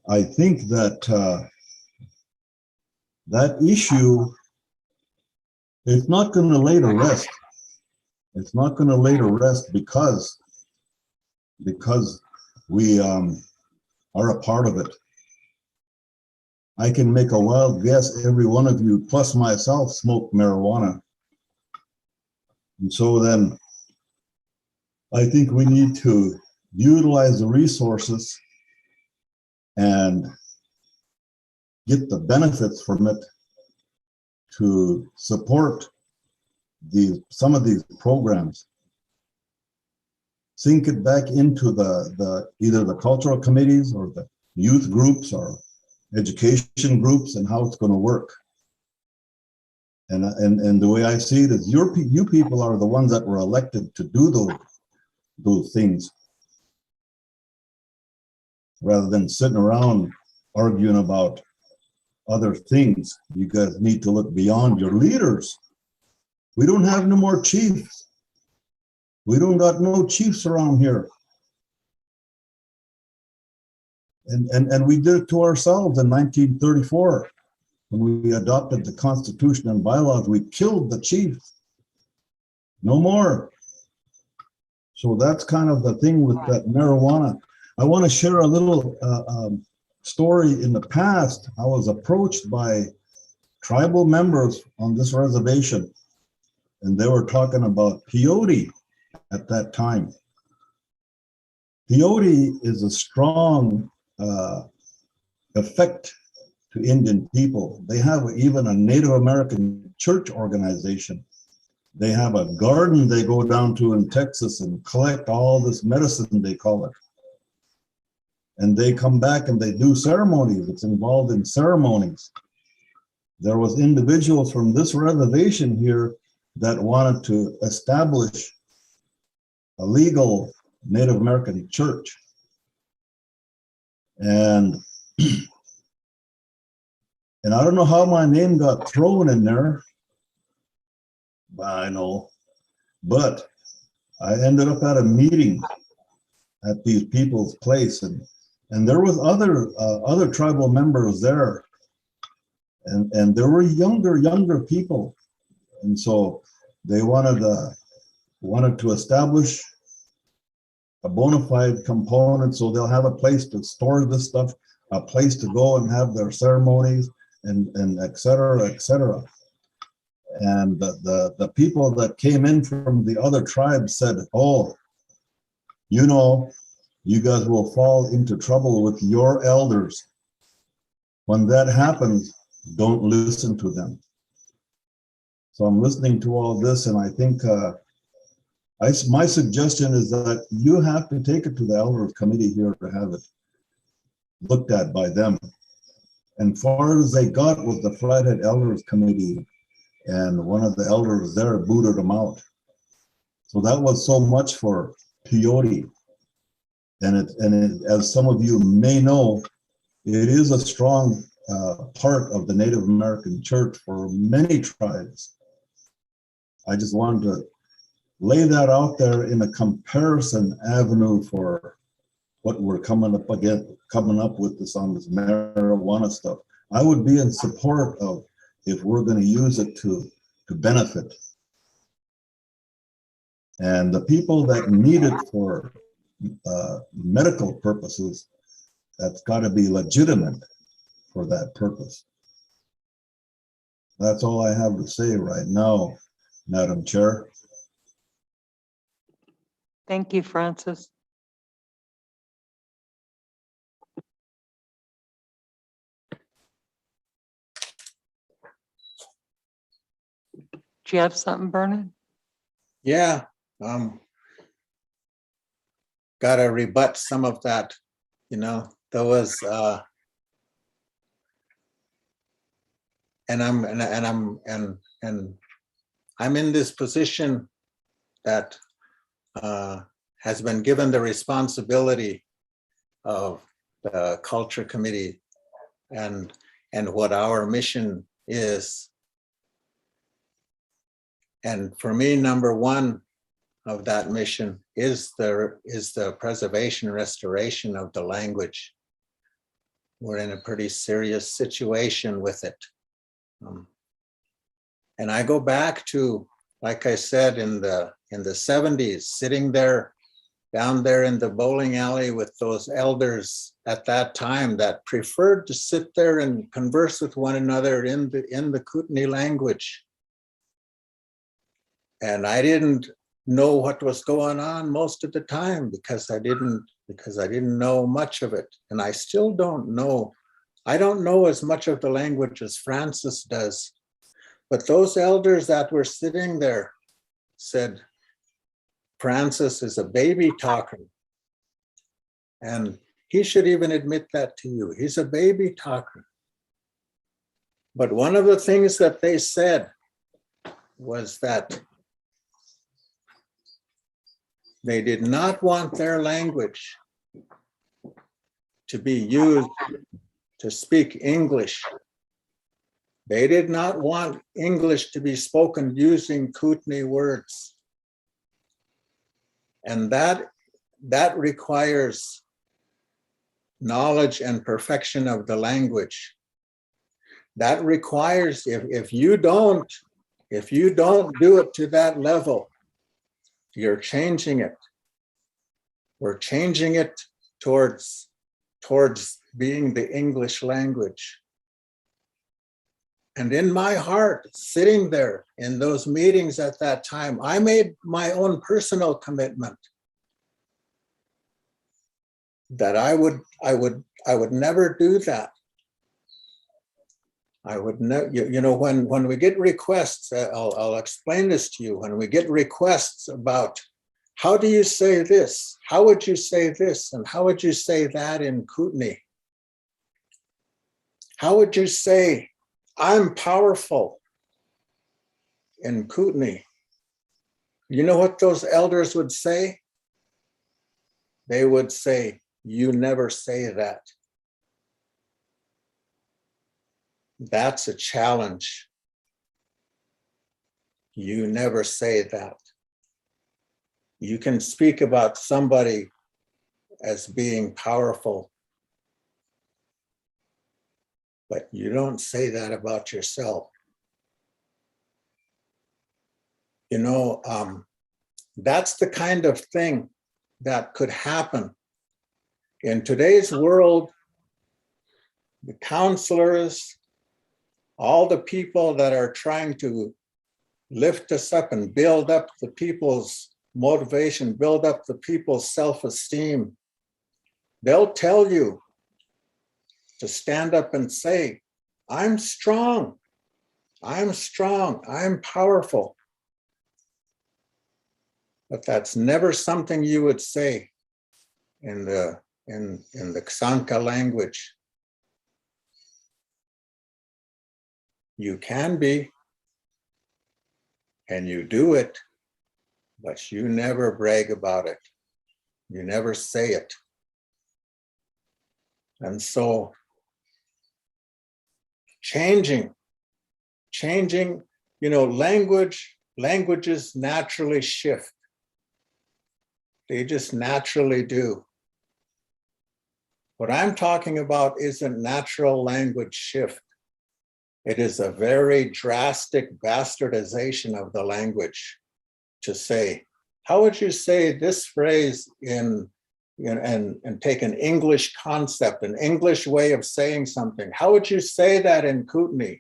I think that that issue is not going to lay to rest. It's not going to lay to rest because we are a part of it. I can make a wild guess every one of you, plus myself, smoke marijuana. And so then I think we need to utilize the resources and get the benefits from it to support some of these programs. sink it back into either the cultural committees or the youth groups or education groups and how it's going to work. And the way I see it is you people are the ones that were elected to do those things, rather than sitting around arguing about other things. You guys need to look beyond your leaders. We don't have no more chiefs. We don't got no chiefs around here. And we did it to ourselves in 1934. When we adopted the Constitution and bylaws, we killed the chiefs. No more. So that's kind of the thing with that marijuana. I want to share a little story. In the past, I was approached by tribal members on this reservation, and they were talking about peyote at that time. Peyote is a strong effect to Indian people. They have even a Native American church organization. They have a garden they go down to in Texas and collect all this medicine, they call it. And they come back and they do ceremonies. It's involved in ceremonies. There was individuals from this reservation here that wanted to establish a legal Native American church. And I don't know how my name got thrown in there. I know, but I ended up at a meeting at these people's place, and there was other tribal members there, and there were younger people, and so they wanted to establish a bona fide component, so they'll have a place to store this stuff, a place to go and have their ceremonies, and et cetera, et cetera. And the people that came in from the other tribes said, oh, you know, you guys will fall into trouble with your elders. When that happens, don't listen to them. So I'm listening to all this, and I think my suggestion is that you have to take it to the elders committee here to have it looked at by them. And far as they got with the Flathead Elders Committee, and one of the elders there booted them out. So that was so much for peyote. And as some of you may know, it is a strong part of the Native American church for many tribes. I just wanted to lay that out there in a comparison avenue for what we're coming up with this on this marijuana stuff. I would be in support of if we're going to use it to benefit. And the people that need it for medical purposes, that's got to be legitimate for that purpose. That's all I have to say right now, Madam Chair. Thank you, Francis. Do you have something, Vernon? Yeah, gotta rebut some of that, you know. There was and I'm in this position that has been given the responsibility of the culture committee and what our mission is. And for me, number one of that mission is the preservation, restoration of the language. We're in a pretty serious situation with it. And I go back to, like I said, in the 70s, sitting there, down there in the bowling alley with those elders at that time that preferred to sit there and converse with one another in the Kootenai language. And I didn't know what was going on most of the time because I didn't know much of it. And I still don't know. I don't know as much of the language as Francis does. But those elders that were sitting there said, Francis is a baby talker. And he should even admit that to you. He's a baby talker. But one of the things that they said was that they did not want their language to be used to speak English. They did not want English to be spoken using Kootenai words. And that requires knowledge and perfection of the language. That requires, if you don't do it to that level, you're changing it. We're changing it towards being the English language. And in my heart, sitting there in those meetings at that time, I made my own personal commitment that I would never do that. I would never, you know, when we get requests, I'll explain this to you. When we get requests about how do you say this? How would you say this? And how would you say that in Kootenai? How would you say, I'm powerful in Kootenai? You know what those elders would say? They would say, you never say that. That's a challenge. You never say that. You can speak about somebody as being powerful, but you don't say that about yourself. You know, that's the kind of thing that could happen. In today's world, the counselors, all the people that are trying to lift us up and build up the people's motivation, build up the people's self-esteem, they'll tell you to stand up and say, I'm strong, I'm powerful. But that's never something you would say in the Xanka language. You can be, and you do it, but you never brag about it. You never say it. And so changing, you know, languages naturally shift. They just naturally do. What I'm talking about isn't natural language shift. It is a very drastic bastardization of the language to say, how would you say this phrase and take an English concept, an English way of saying something? How would you say that in Kootenai?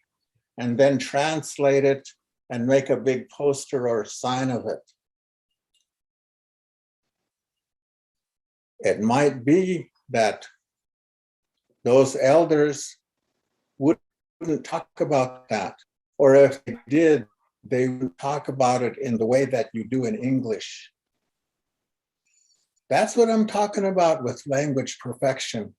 And then translate it and make a big poster or sign of it. It might be that those elders wouldn't talk about that. Or if they did, they would talk about it in the way that you do in English. That's what I'm talking about with language perfection.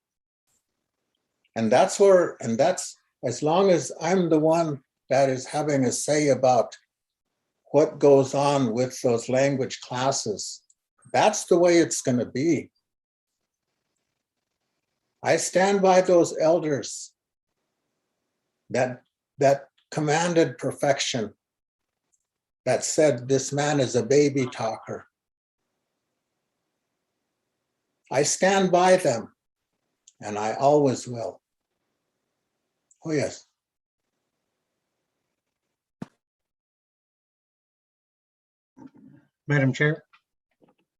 And that's as long as I'm the one that is having a say about what goes on with those language classes, that's the way it's going to be. I stand by those elders that commanded perfection, that said this man is a baby talker. I stand by them, and I always will. Oh, yes. Madam Chair,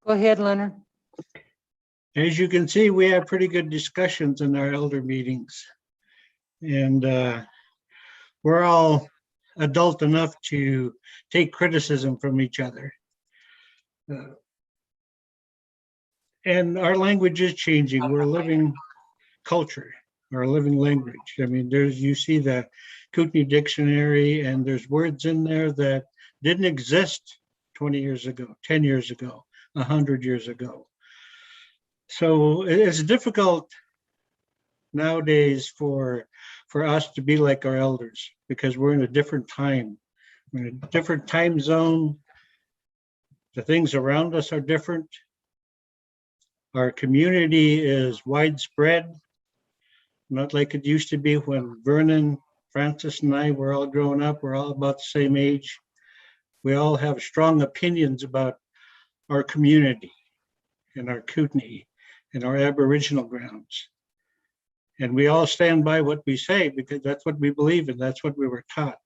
Go ahead, Leonard. as you can see, we have pretty good discussions in our elder meetings. And we're all adult enough to take criticism from each other. And our language is changing. We're a living culture, or a living language. I mean, you see the Kootenai Dictionary, and there's words in there that didn't exist 20 years ago, 10 years ago. 100 years ago. So it's difficult nowadays for us to be like our elders because we're in a different time. We're in a different time zone. The things around us are different. Our community is widespread, not like it used to be when Vernon, Francis, and I were all growing up. We're all about the same age. We all have strong opinions about our community and our Kootenai and our Aboriginal grounds. And we all stand by what we say because that's what we believe in. That's what we were taught.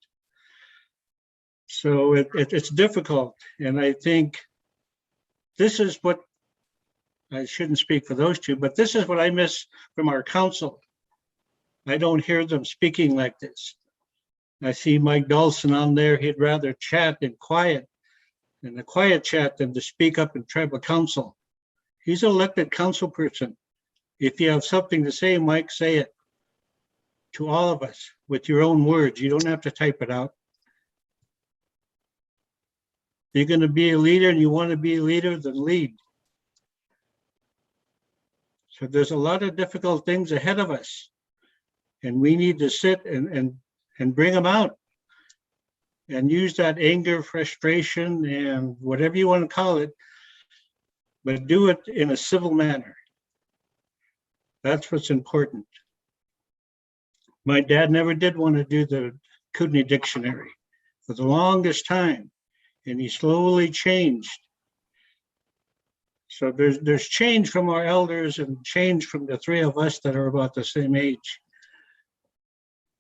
So it's difficult. And I think this is what, I shouldn't speak for those two, but this is what I miss from our council. I don't hear them speaking like this. I see Mike Dawson on there. He'd rather chat in a quiet chat than to speak up in tribal council. He's an elected council person. If you have something to say, Mike, say it to all of us with your own words. You don't have to type it out. If you're going to be a leader and you want to be a leader, then lead. So there's a lot of difficult things ahead of us. And we need to sit and bring them out and use that anger, frustration, and whatever you want to call it, but do it in a civil manner. That's what's important. My dad never did want to do the Kootenai dictionary for the longest time, and he slowly changed. So there's change from our elders and change from the three of us that are about the same age.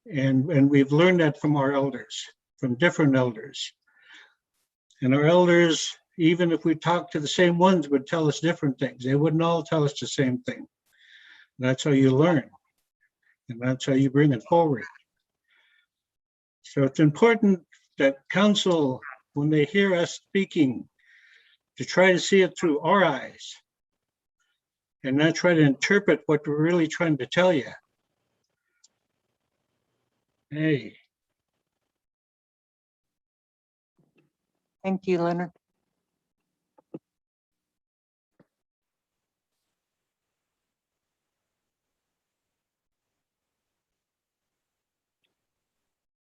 And we've learned that from our elders, from different elders. And our elders, even if we talk to the same ones, would tell us different things. They wouldn't all tell us the same thing. That's how you learn. And that's how you bring it forward. So it's important that council, when they hear us speaking, to try to see it through our eyes and not try to interpret what we're really trying to tell you. Hey. Thank you, Leonard.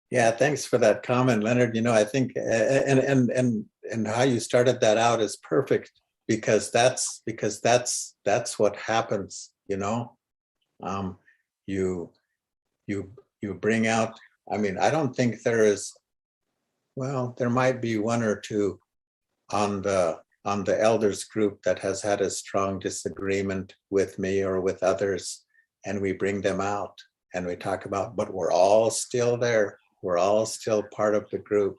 Yeah, thanks for that comment, Leonard. You know, I think and how you started that out is perfect because that's what happens. You know, you bring out. I mean, I don't think there is. Well, there might be one or two on the elders group that has had a strong disagreement with me or with others, and we bring them out and we talk about. But we're all still there. We're all still part of the group,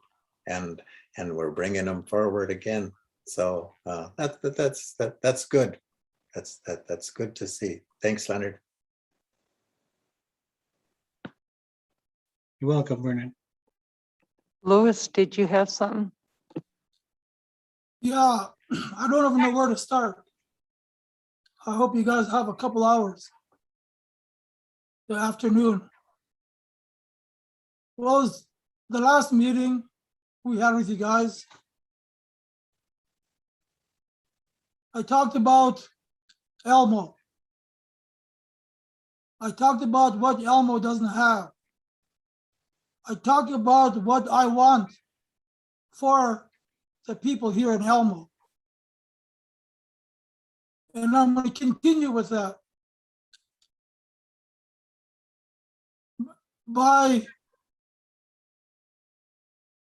and we're bringing them forward again. So that's good. That's good to see. Thanks, Leonard. You're welcome, Vernon. Louis, did you have something? Yeah, I don't even know where to start. I hope you guys have a couple hours. The afternoon. Well, the last meeting we had with you guys, I talked about Elmo. I talked about what Elmo doesn't have. I talked about what I want for the people here in Elmo. And I'm going to continue with that. By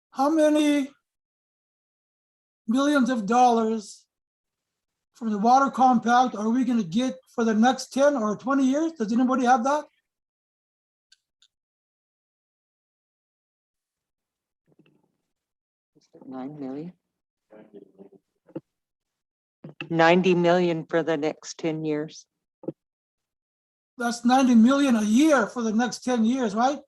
how many millions of dollars from the water compact are we going to get for the next 10 or 20 years? Does anybody have that? $9 million. 90 million for the next 10 years. That's 90 million a year for the next 10 years, right?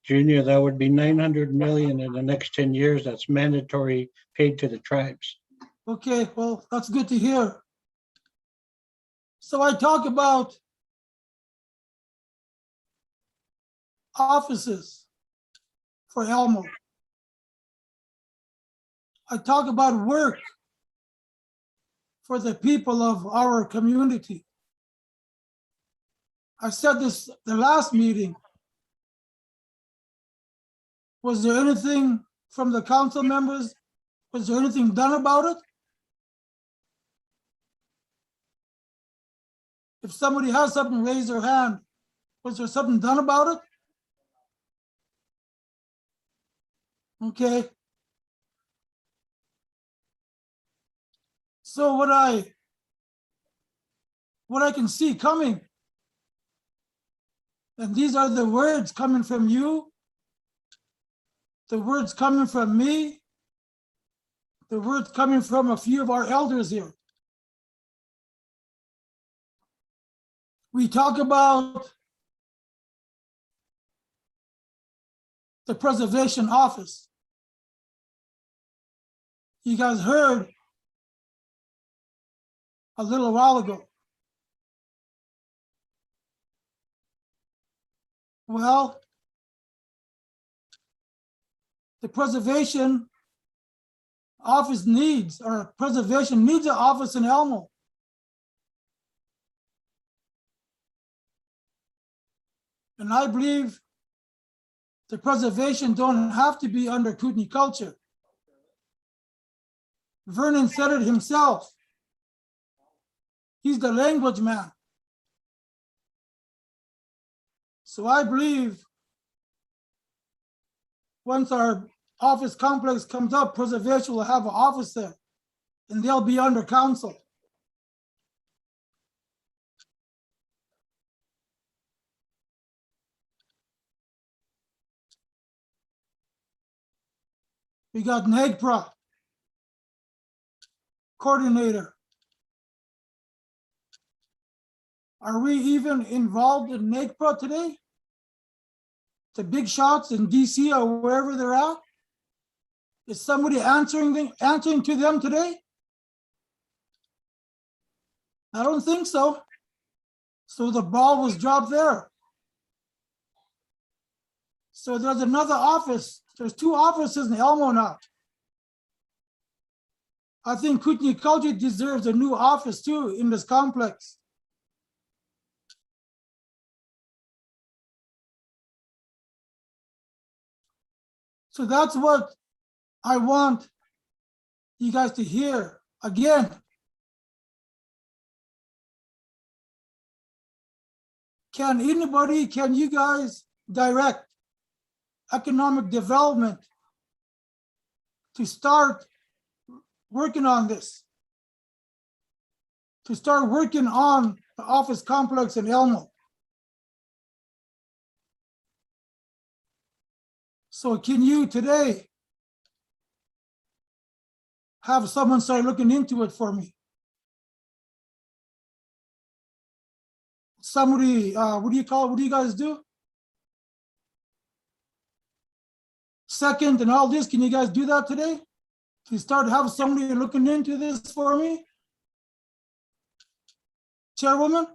Junior, that would be 900 million in the next 10 years. That's mandatory paid to the tribes. Okay, well, that's good to hear. So I talk about offices for Elmo. I talk about work for the people of our community. I said this the last meeting. Was there anything from the council members? Was there anything done about it? If somebody has something, raise their hand. Was there something done about it? Okay. So what I can see coming, and these are the words coming from you, the words coming from me, the words coming from a few of our elders here. We talk about the preservation office. You guys heard a little while ago. Well, the preservation office needs, or preservation needs an office in Elmo. And I believe the preservation don't have to be under Kootenai culture. Vernon said it himself. He's the language man. So I believe once our office complex comes up, preservation will have an office there, and they'll be under council. We got NAGPRA coordinator. Are we even involved in NAGPRA today? The big shots in DC or wherever they're at? Is somebody answering to them today? I don't think so. So the ball was dropped there. So there's another office. There's 2 offices in Elmo now. I think Kootenai Culture deserves a new office too in this complex. So that's what I want you guys to hear again. Can you guys direct economic development to start working on this? To start working on the office complex in Elmo? So can you today have someone start looking into it for me? Somebody, what do you guys do? Second and all this, can you guys do that today? To start have somebody looking into this for me? Chairwoman?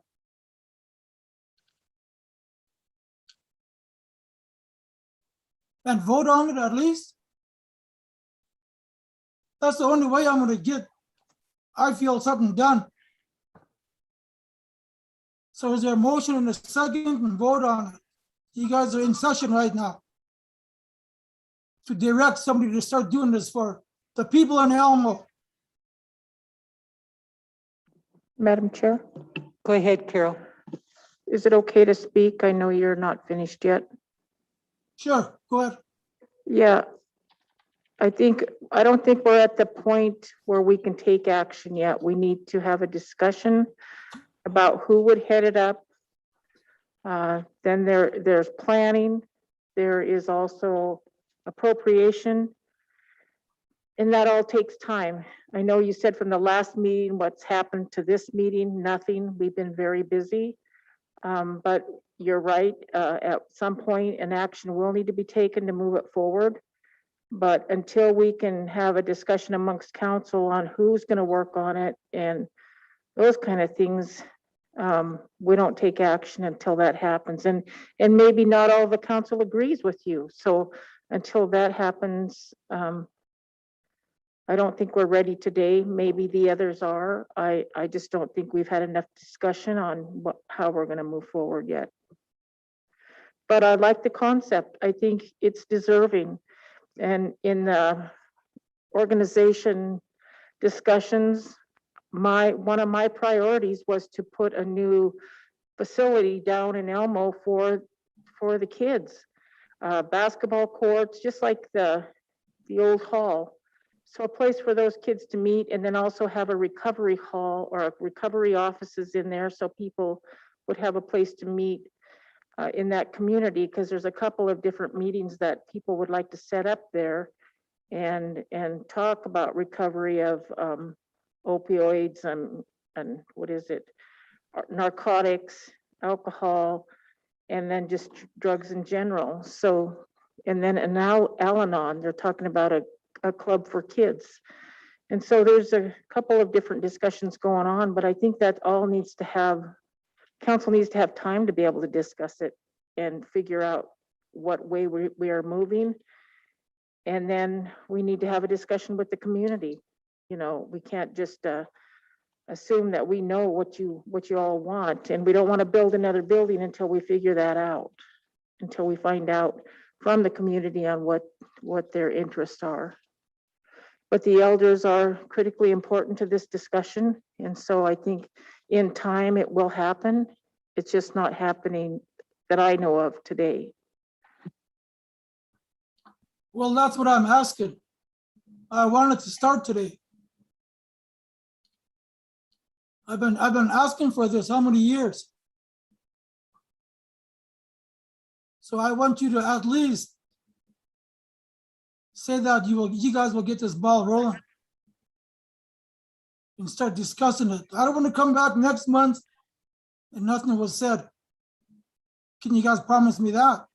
And vote on it at least? That's the only way I'm gonna get, I feel, something done. So is there a motion and a second and vote on it? You guys are in session right now to direct somebody to start doing this for the people in Elmo. Madam Chair, Go ahead, Carol. is it okay to speak? I know you're not finished yet. Sure, go ahead. Yeah, I don't think we're at the point where we can take action yet. We need to have a discussion about who would head it up. Then there's planning. There is also appropriation. And that all takes time. I know you said from the last meeting, what's happened to this meeting, nothing. We've been very busy. But you're right, at some point an action will need to be taken to move it forward. But until we can have a discussion amongst council on who's gonna work on it and those kind of things, we don't take action until that happens. And maybe not all the council agrees with you. So until that happens, I don't think we're ready today. Maybe the others are. I just don't think we've had enough discussion on how we're going to move forward yet. But I like the concept. I think it's deserving. And in the organization discussions, one of my priorities was to put a new facility down in Elmo for the kids. Basketball courts, just like the old hall. So a place for those kids to meet, and then also have a recovery hall or recovery offices in there so people would have a place to meet in that community, because there's a couple of different meetings that people would like to set up there and talk about recovery of opioids and what is it, narcotics, alcohol, and then just drugs in general. So, and then and now Al-Anon, they're talking about a club for kids. And so there's a couple of different discussions going on, but I think that all needs to have, council needs to have time to be able to discuss it and figure out what way we are moving. And then we need to have a discussion with the community. You know, we can't just assume that we know what you all want, and we don't want to build another building until we figure that out, until we find out from the community on what their interests are. But the elders are critically important to this discussion, and so I think in time it will happen. It's just not happening that I know of today. Well, that's what I'm asking. I wanted to start today. I've been asking for this how many years? So I want you to at least say that you guys will get this ball rolling and start discussing it. I don't want to come back next month and nothing was said. Can you guys promise me that?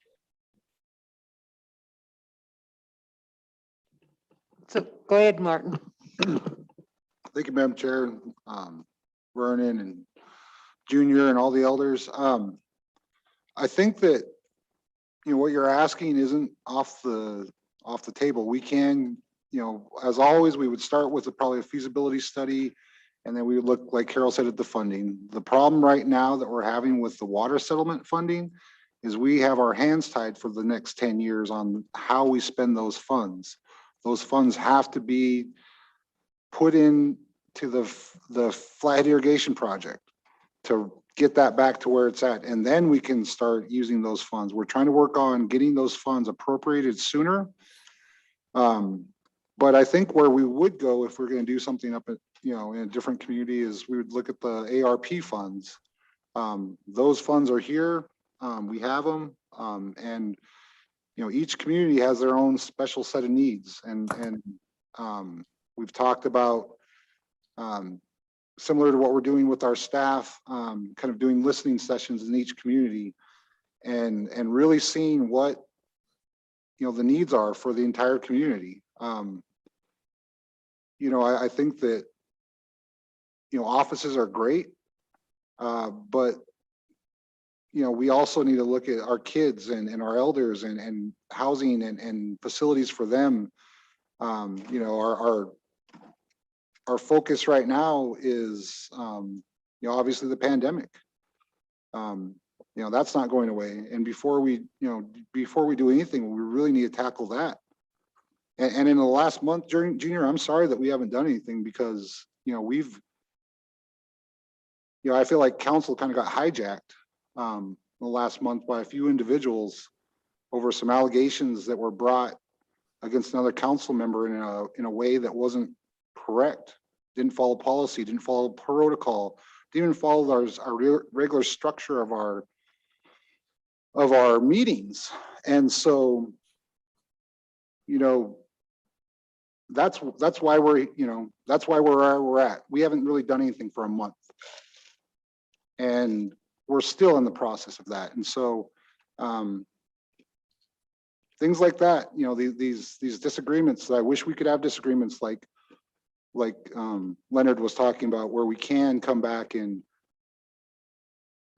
So go ahead, Martin. Thank you, Madam Chair, Vernon and Junior and all the elders. I think that, you know, what you're asking isn't off the table. We can, you know, as always, we would start with probably a feasibility study, and then we would look, like Carol said, at the funding. The problem right now that we're having with the water settlement funding is we have our hands tied for the next 10 years on how we spend those funds. Those funds have to be put in to the flat irrigation project to get that back to where it's at. And then we can start using those funds. We're trying to work on getting those funds appropriated sooner. But I think where we would go if we're going to do something up at, you know, in a different community is we would look at the ARP funds. Those funds are here. We have them. And, you know, each community has their own special set of needs. And we've talked about similar to what we're doing with our staff, kind of doing listening sessions in each community and really seeing what, you know, the needs are for the entire community. You know, I think that, you know, offices are great, but, you know, we also need to look at our kids and our elders and housing and facilities for them. You know, our focus right now is, you know, obviously the pandemic. You know, that's not going away. And before we do anything, we really need to tackle that. And in the last month, Junior, I'm sorry that we haven't done anything because, you know, I feel like council kind of got hijacked the last month by a few individuals over some allegations that were brought against another council member in a way that wasn't correct. Didn't follow policy, didn't follow protocol, didn't even follow our regular structure of our meetings. And so, you know, that's why we're, you know, that's why we're where we're at. We haven't really done anything for a month. And we're still in the process of that. And so things like that, you know, these disagreements, I wish we could have disagreements like Leonard was talking about, where we can come back and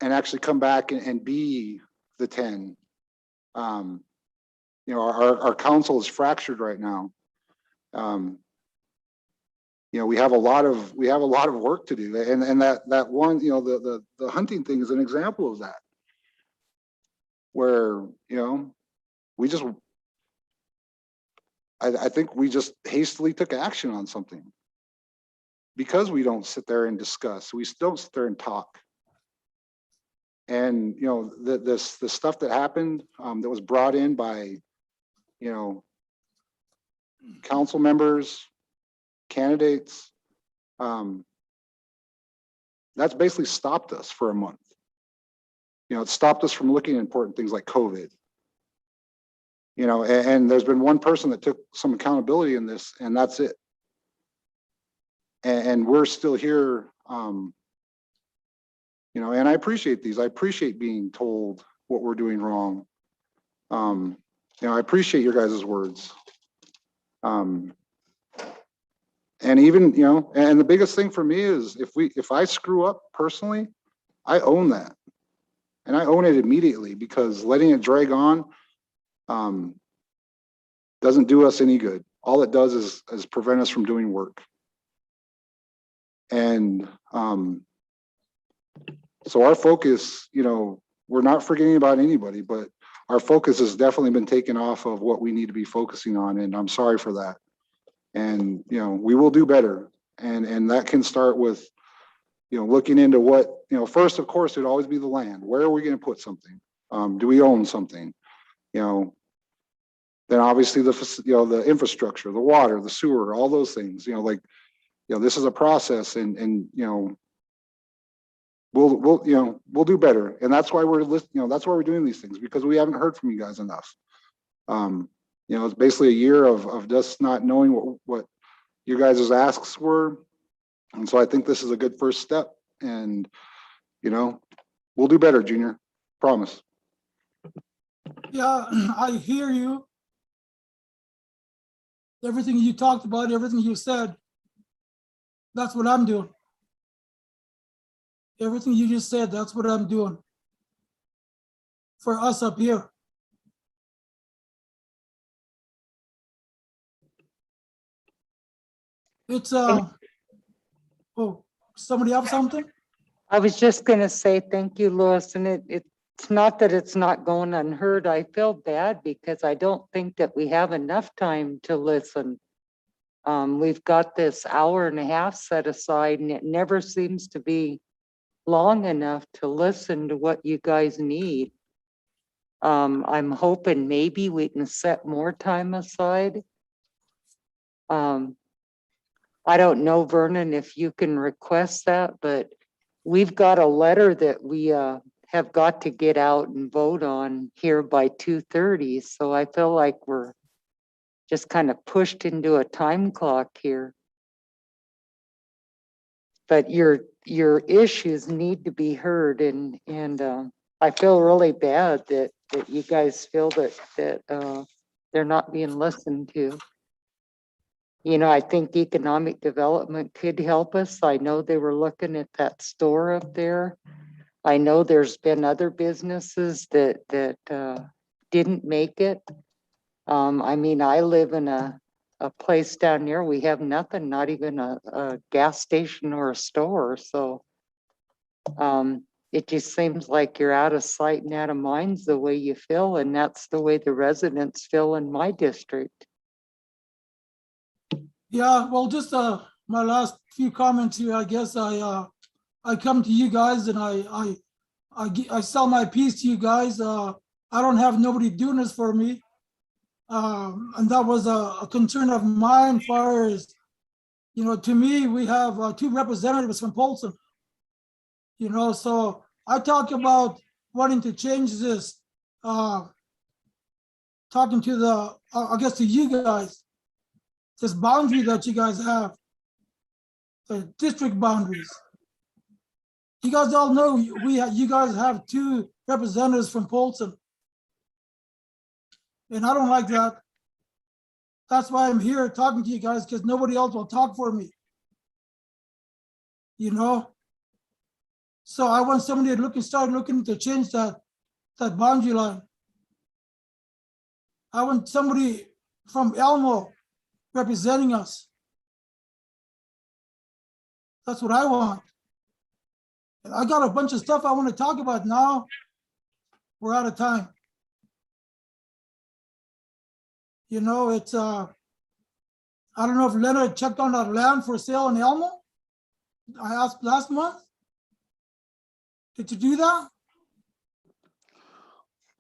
actually come back and be the 10. You know, our council is fractured right now. we have a lot of work to do. And that one, the hunting thing is an example of that. Where, I think we just hastily took action on something. Because we don't sit there and discuss, we don't sit there and talk. And, the stuff that happened, that was brought in by, council members, candidates, that's basically stopped us for a month. It stopped us from looking at important things like COVID. And there's been one person that took some accountability in this, and that's it. And we're still here, and I appreciate these. I appreciate being told what we're doing wrong. I appreciate your guys' words. And even, and the biggest thing for me is if I screw up personally, I own that. And I own it immediately, because letting it drag on doesn't do us any good. All it does is prevent us from doing work. And so our focus, we're not forgetting about anybody, but our focus has definitely been taken off of what we need to be focusing on. And I'm sorry for that. And, we will do better. And that can start with, looking into what, first, of course, it'd always be the land. Where are we going to put something? Do we own something? Then obviously the infrastructure, the water, the sewer, all those things, this is a process, and we'll do better. And that's why that's why we're doing these things, because we haven't heard from you guys enough. It's basically a year of just not knowing what your guys' asks were. And so I think this is a good first step, and, we'll do better, Junior. Promise. Yeah, I hear you. Everything you talked about, everything you said, that's what I'm doing. Everything you just said, that's what I'm doing for us up here. It's, oh, somebody have something? I was just gonna say, thank you, Louis, and it's not that it's not going unheard. I feel bad because I don't think that we have enough time to listen. We've got this hour and a half set aside, and it never seems to be long enough to listen to what you guys need. I'm hoping maybe we can set more time aside. I don't know, Vernon, if you can request that, but we've got a letter that we have got to get out and vote on here by 2:30. So I feel like we're just kind of pushed into a time clock here. But your issues need to be heard, and I feel really bad that you guys feel that they're not being listened to. I think economic development could help us. I know they were looking at that store up there. I know there's been other businesses that didn't make it. I live in a place down there. We have nothing, not even a gas station or a store. So it just seems like you're out of sight and out of mind the way you feel. And that's the way the residents feel in my district. Yeah, well, just my last few comments here. I guess I come to you guys and I sell my piece to you guys. I don't have nobody doing this for me, and that was a concern of mine. As far as to me, we have 2 representatives from Polson. So I talk about wanting to change this. Talking to I guess to you guys. This boundary that you guys have, the district boundaries. You guys all know you guys have 2 representatives from Polson. And I don't like that. That's why I'm here talking to you guys, because nobody else will talk for me. So I want somebody to start looking to change that boundary line. I want somebody from Elmo representing us. That's what I want. And I got a bunch of stuff I want to talk about now. We're out of time. You know, it's, I don't know if Leonard checked on that land for sale in Elmo. I asked last month. Did you do that?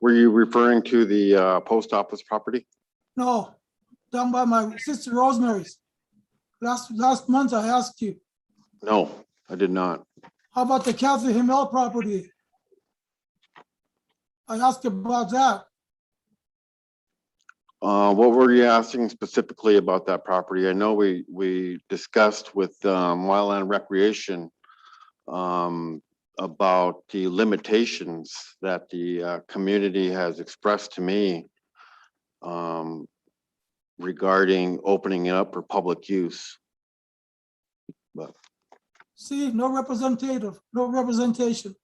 Were you referring to the post office property? No, down by my sister Rosemary's. Last month I asked you. No, I did not. How about the Kathy Himmel property? I asked about that. What were you asking specifically about that property? I know we discussed with Wildland Recreation about the limitations that the community has expressed to me regarding opening it up for public use. But See, no representative, no representation.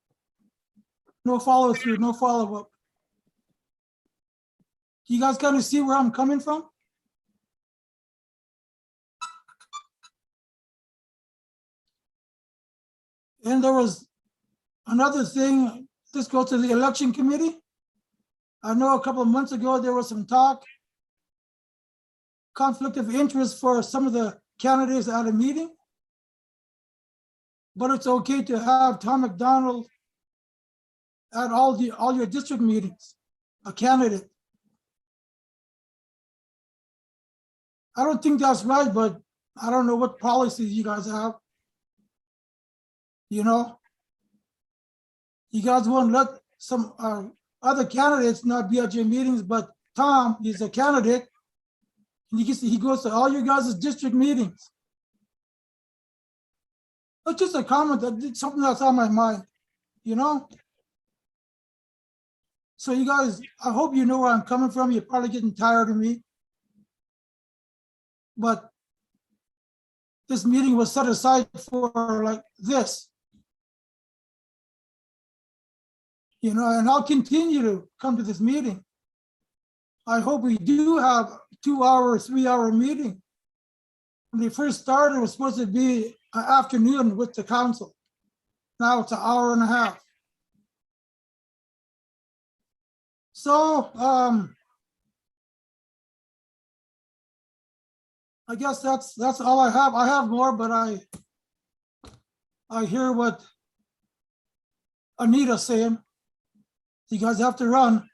No follow through, no follow up. You guys kind of see where I'm coming from? And there was another thing, this goes to the election committee. I know a couple of months ago, there was some talk, conflict of interest for some of the candidates at a meeting. But it's okay to have Tom McDonald at all your district meetings, a candidate. I don't think that's right, but I don't know what policies you guys have. You know, you guys won't let some other candidates not be at your meetings, but Tom is a candidate. And he goes to all you guys' district meetings. It's just a comment that something that's on my mind, you know? So you guys, I hope you know where I'm coming from. You're probably getting tired of me. But this meeting was set aside for like this. You know, and I'll continue to come to this meeting. I hope we do have 2 hour, 3 hour meeting. When they first started, it was supposed to be an afternoon with the council. Now it's an hour and a half. So I guess that's all I have. I have more, but I hear what Anita's saying. You guys have to run.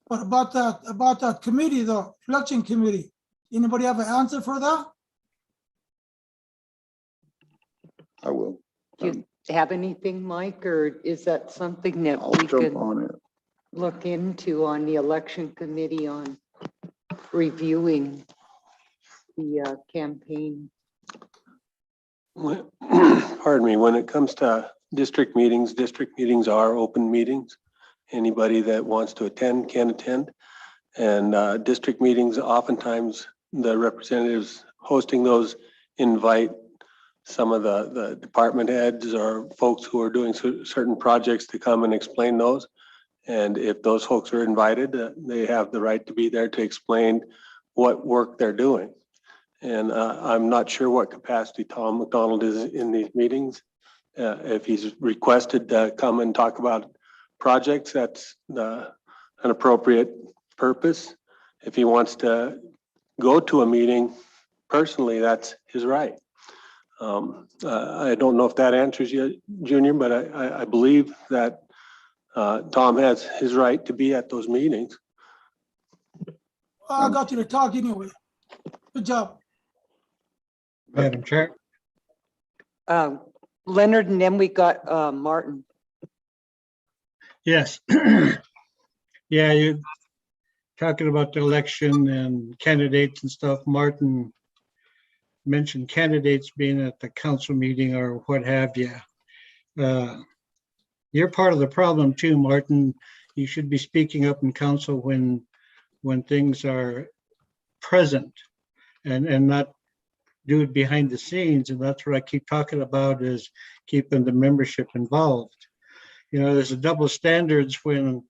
But about that committee, the election committee, anybody have an answer for that? I will. Do you have anything, Mike, or is that something that I'll we jump could on it. look into on the election committee on reviewing the campaign? Pardon me, when it comes to district meetings are open meetings. Anybody that wants to attend can attend. And district meetings, oftentimes the representatives hosting those invite some of the department heads or folks who are doing certain projects to come and explain those. And if those folks are invited, they have the right to be there to explain what work they're doing. And I'm not sure what capacity Tom McDonald is in these meetings. If he's requested to come and talk about projects, that's an appropriate purpose. If he wants to go to a meeting personally, that's his right. I don't know if that answers you, Junior, but I believe that Tom has his right to be at those meetings. I got you to talk anyway. Good job. Madam Chair. Leonard, and then we got Martin. Yes. Yeah, you're talking about the election and candidates and stuff. Martin mentioned candidates being at the council meeting or what have you. You're part of the problem too, Martin. You should be speaking up in council when things are present and not do it behind the scenes. And that's what I keep talking about, is keeping the membership involved. You know, there's a double standards when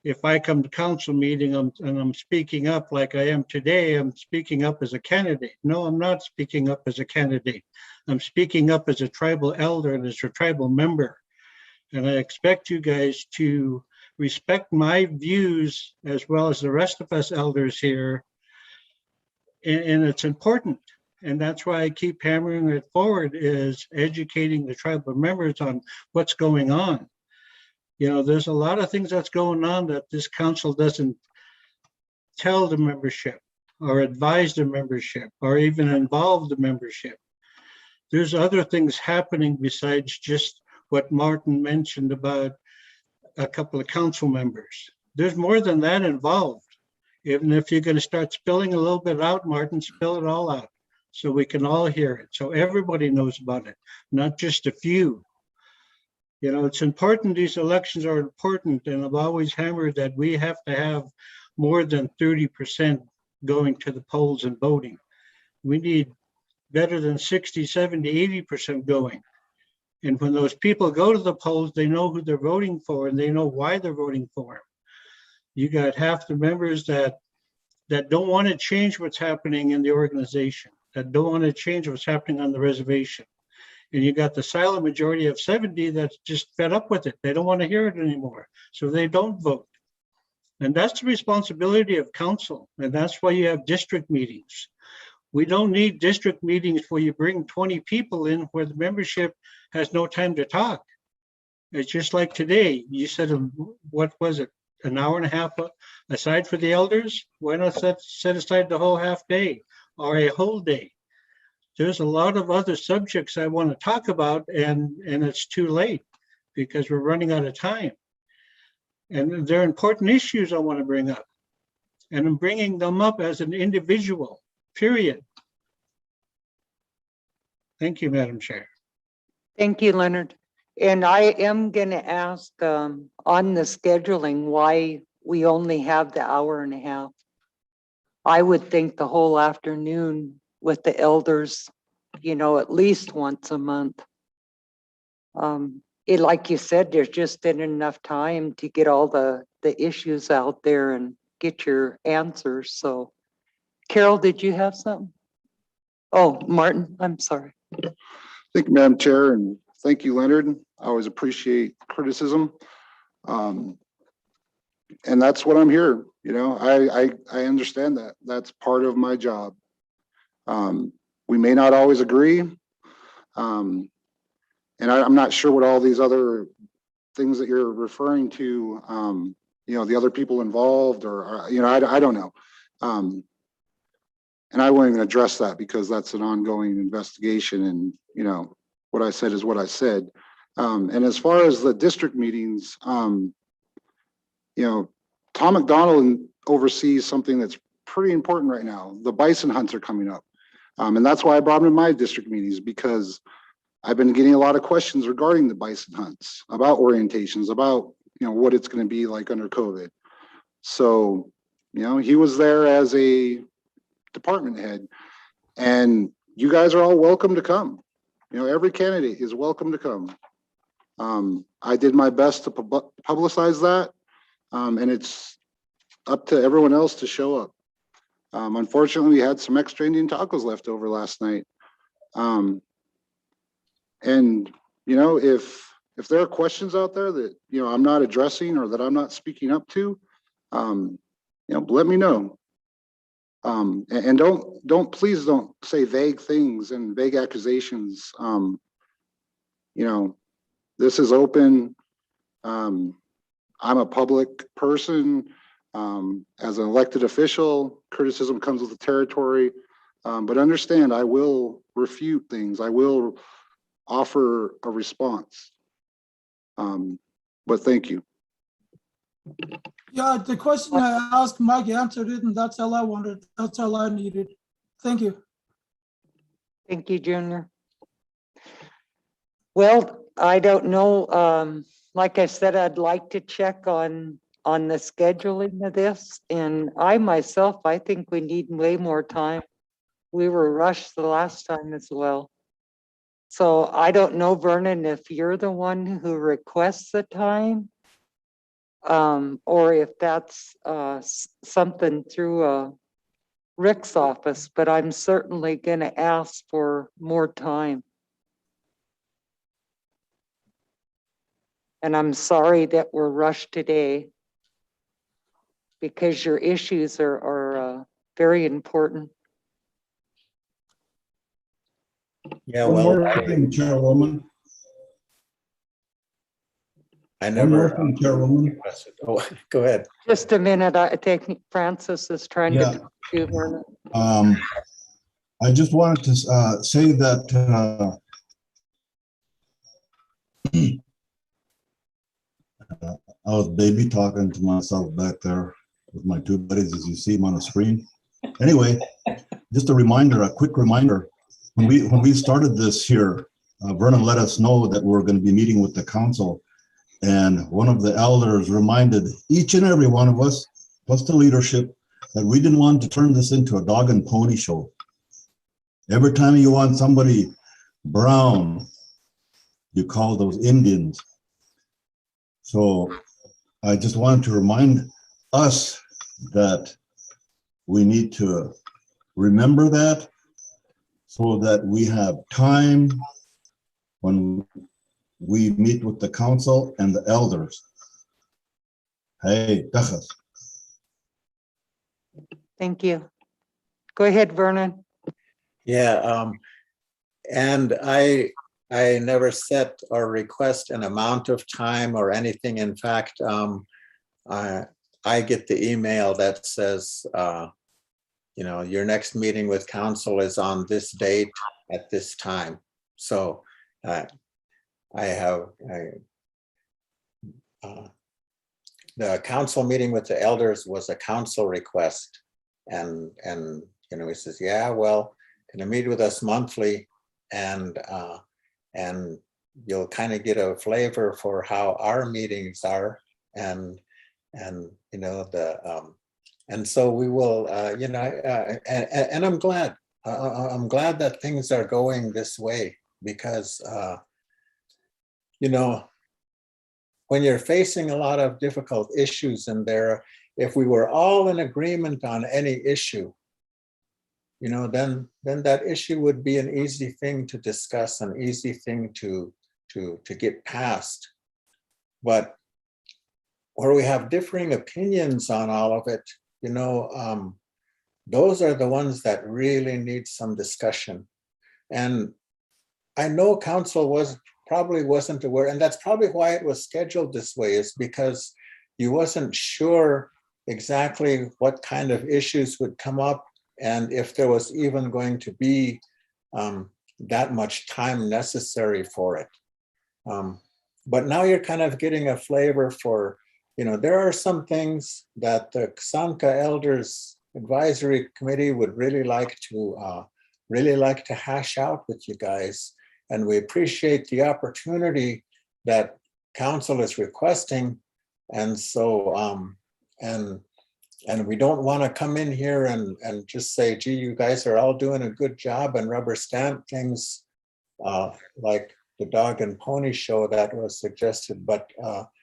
if I come to council meeting and I'm speaking up like I am today, I'm speaking up as a candidate. No, I'm not speaking up as a candidate. I'm speaking up as a tribal elder and as a tribal member. And I expect you guys to respect my views as well as the rest of us elders here. And it's important. And that's why I keep hammering it forward, is educating the tribal members on what's going on. You know, there's a lot of things that's going on that this council doesn't tell the membership or advise the membership or even involve the membership. There's other things happening besides just what Martin mentioned about a couple of council members. There's more than that involved. Even if you're going to start spilling a little bit out, Martin, spill it all out so we can all hear it. So everybody knows about it, not just a few. You know, it's important. These elections are important. And I've always hammered that we have to have more than 30% going to the polls and voting. We need better than 60, 70, 80% going. And when those people go to the polls, they know who they're voting for and they know why they're voting for them. You got half the members that don't want to change what's happening in the organization, that don't want to change what's happening on the reservation. And you got the silent majority of 70 that's just fed up with it. They don't want to hear it anymore. So they don't vote. And that's the responsibility of council. And that's why you have district meetings. We don't need district meetings where you bring 20 people in where the membership has no time to talk. It's just like today. You said, what was it? An hour and a half aside for the elders? Why not set aside the whole half day or a whole day? There's a lot of other subjects I want to talk about, and it's too late because we're running out of time. And they're important issues I want to bring up. And I'm bringing them up as an individual, period. Thank you, Madam Chair. Thank you, Leonard. And I am going to ask on the scheduling why we only have the hour and a half. I would think the whole afternoon with the elders, you know, at least once a month. Like you said, there's just been enough time to get all the issues out there and get your answers. So Carol, did you have something? Oh, Martin, I'm sorry. Thank you, Madam Chair, and thank you, Leonard. I always appreciate criticism. And that's what I'm here. You know, I understand that. That's part of my job. We may not always agree. And I'm not sure what all these other things that you're referring to, you know, the other people involved or, you know, I don't know. And I won't even address that because that's an ongoing investigation and, you know, what I said is what I said. And as far as the district meetings, you know, Tom McDonald oversees something that's pretty important right now. The bison hunts are coming up. And that's why I brought them to my district meetings, because I've been getting a lot of questions regarding the bison hunts, about orientations, about, you know, what it's going to be like under COVID. So, you know, he was there as a department head, and you guys are all welcome to come. You know, every candidate is welcome to come. I did my best to publicize that, and it's up to everyone else to show up. Unfortunately, we had some extra Indian tacos left over last night. And, you know, if there are questions out there that, you know, I'm not addressing or that I'm not speaking up to, you know, let me know. And please don't say vague things and vague accusations. You know, this is open. I'm a public person. As an elected official, criticism comes with the territory. But understand, I will refute things. I will offer a response. But thank you. Yeah, the question I asked, Mike answered it, and that's all I wanted. That's all I needed. Thank you. Thank you, Junior. Well, I don't know. Like I said, I'd like to check on the scheduling of this. And I myself, I think we need way more time. We were rushed the last time as well. So I don't know, Vernon, if you're the one who requests the time or if that's something through Rick's office, but I'm certainly going to ask for more time. And I'm sorry that we're rushed today because your issues are very important. Yeah, One well, more thing, Chairwoman. I One never. more thing, Chairwoman. Oh, go ahead. Just a minute, I think Francis is trying Yeah. to talk to you, Vernon. I just wanted to say that I was baby talking to myself back there with my two buddies, as you see them on the screen. Anyway, just a reminder, a quick reminder. When we started this here, Vernon let us know that we're going to be meeting with the council, and one of the elders reminded each and every one of us, plus the leadership, that we didn't want to turn this into a dog and pony show. Every time you want somebody brown, you call those Indians. So I just wanted to remind us that we need to remember that so that we have time when we meet with the council and the elders. Hey, Dachas. Thank you. Go ahead, Vernon. Yeah, and I never set or request an amount of time or anything. In fact, I get the email that says, you know, your next meeting with council is on this date at this time. So the council meeting with the elders was a council request, and you know, he says, yeah, well, can you meet with us monthly, and you'll kind of get a flavor for how our meetings are, and you know, and so we will, you know, and I'm glad that things are going this way, because you know, when you're facing a lot of difficult issues in there, if we were all in agreement on any issue, you know, then that issue would be an easy thing to discuss, an easy thing to get past. But where we have differing opinions on all of it, you know, those are the ones that really need some discussion. And I know council probably wasn't aware, and that's probably why it was scheduled this way, is because you wasn't sure exactly what kind of issues would come up, and if there was even going to be that much time necessary for it. But now you're kind of getting a flavor for, you know, there are some things that the Sanka Elders Advisory Committee would really like to hash out with you guys. And we appreciate the opportunity that council is requesting. And so, and we don't want to come in here and just say, gee, you guys are all doing a good job, and rubber stamp things like the dog and pony show that was suggested. But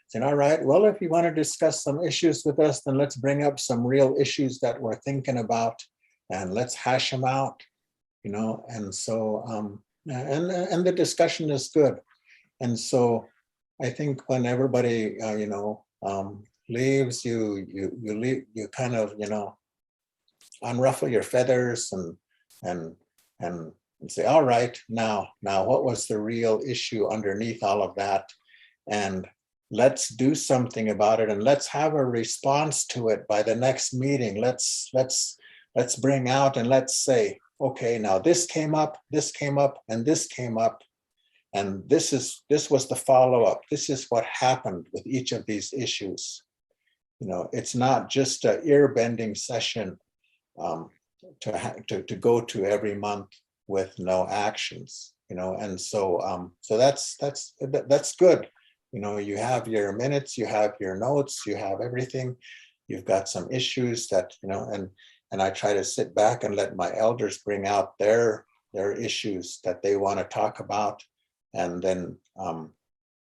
saying, all right, well, if you want to discuss some issues with us, then let's bring up some real issues that we're thinking about, and let's hash them out, you know. And so, and the discussion is good. And so I think when everybody, you know, leaves, you leave, you kind of, you know, unruffle your feathers and say, all right, now what was the real issue underneath all of that? And let's do something about it, and let's have a response to it by the next meeting. Let's bring out and let's say, okay, now this came up, and this came up, and this was the follow-up. This is what happened with each of these issues. You know, it's not just an ear-bending session to go to every month with no actions. You know, and so so that's good. You know, you have your minutes, you have your notes, you have everything. You've got some issues that, you know, and I try to sit back and let my elders bring out their issues that they want to talk about. And then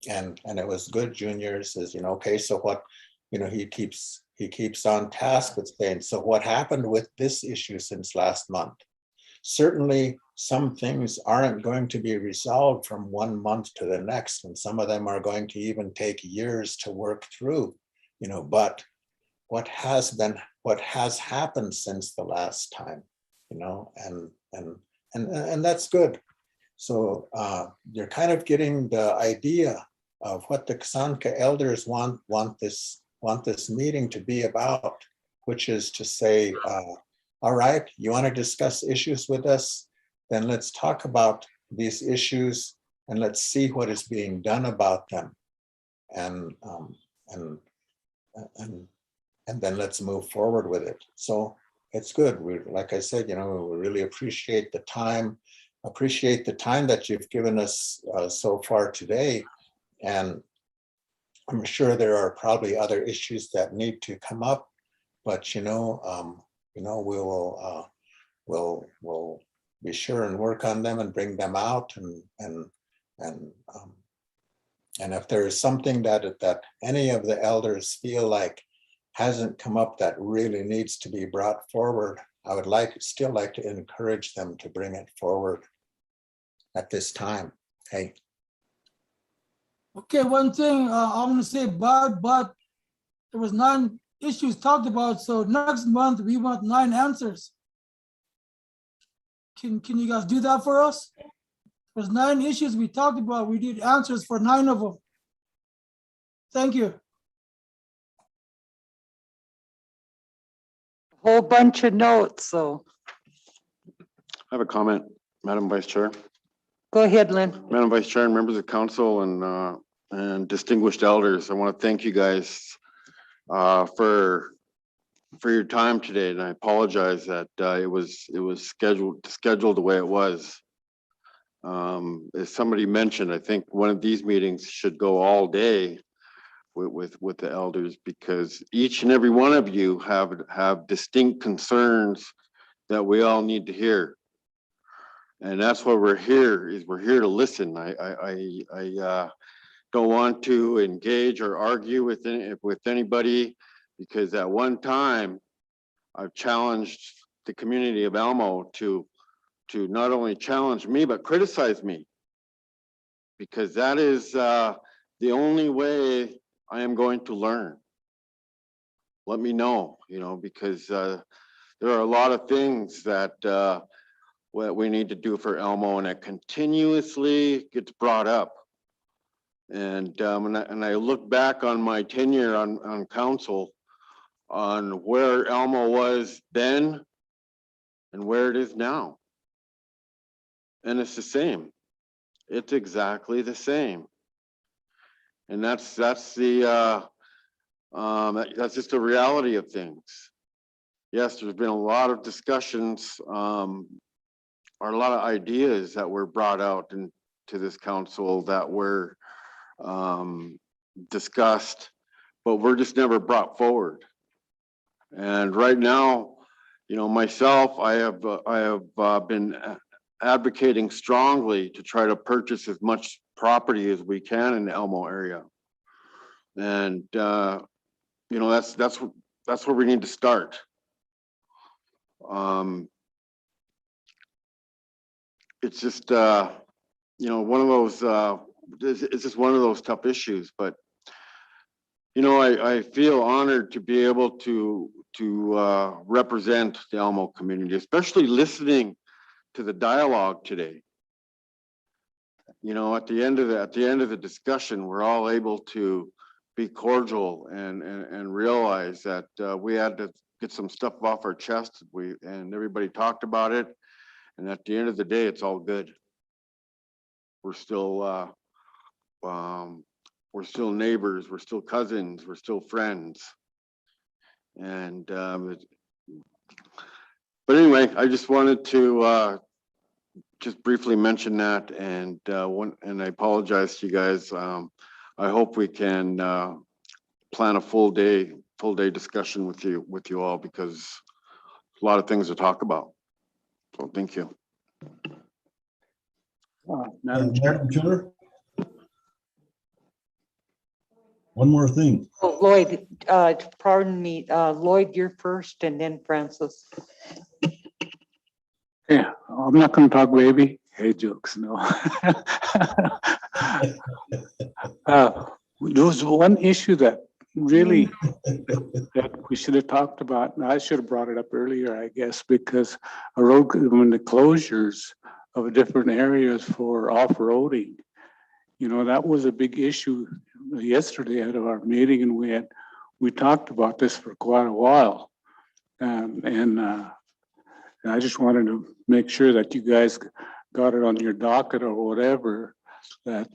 and it was good. Junior says, you know, okay, so he keeps on task with saying, so what happened with this issue since last month? Certainly, some things aren't going to be resolved from 1 month to the next, and some of them are going to even take years to work through, but what has happened since the last time, and that's good. So you're kind of getting the idea of what the Kasanka elders want this meeting to be about, which is to say, all right, you want to discuss issues with us? Then let's talk about these issues and let's see what is being done about them. And then let's move forward with it. So it's good. Like I said, we really appreciate the time that you've given us so far today. And I'm sure there are probably other issues that need to come up, but we'll be sure and work on them and bring them out. And if there is something that any of the elders feel like hasn't come up that really needs to be brought forward, I would still like to encourage them to bring it forward at this time. Hey. Okay, one thing I'm gonna say, but there was 9 issues talked about, so next month we want 9 answers. Can you guys do that for us? There's 9 issues we talked about. We need answers for 9 of them. Thank you. Whole bunch of notes, so I have a comment, Madam Vice Chair. go ahead, Lynn. Madam Vice Chair and members of council and distinguished elders, I want to thank you guys for your time today, and I apologize that it was scheduled the way it was. As somebody mentioned, I think one of these meetings should go all day with the elders, because each and every one of you have distinct concerns that we all need to hear. And that's why we're here to listen. I don't want to engage or argue with anybody, because at one time I've challenged the community of Elmo to not only challenge me, but criticize me, because that is the only way I am going to learn. Let me know, because there are a lot of things that what we need to do for Elmo, and it continuously gets brought up. And I look back on my tenure on council, on where Elmo was then and where it is now. And it's the same. It's exactly the same. And that's just the reality of things. Yes, there's been a lot of discussions, or a lot of ideas that were brought out into this council that were discussed, but were just never brought forward. And right now, myself, I have been advocating strongly to try to purchase as much property as we can in the Elmo area. And that's where we need to start. It's just one of those it's just one of those tough issues, but I feel honored to be able to represent the Elmo community, especially listening to the dialogue today. At the end of the discussion, we're all able to be cordial and realize that we had to get some stuff off our chest. And everybody talked about it. And at the end of the day, it's all good. We're still neighbors. We're still cousins. We're still friends. And but anyway, I just wanted to just briefly mention that, and I apologize to you guys. I hope we can plan a full day discussion with you all, because a lot of things to talk about. So thank you. Madam Chair? one more thing. Oh, Lloyd, pardon me, Lloyd, you're first and then Francis. Yeah, I'm not gonna talk baby. Hey, jokes, no. There was one issue that really that we should have talked about, and I should have brought it up earlier, I guess, because a road, when the closures of different areas for off-roading, you know, that was a big issue yesterday at our meeting, and we talked about this for quite a while. And I just wanted to make sure that you guys got it on your docket or whatever, that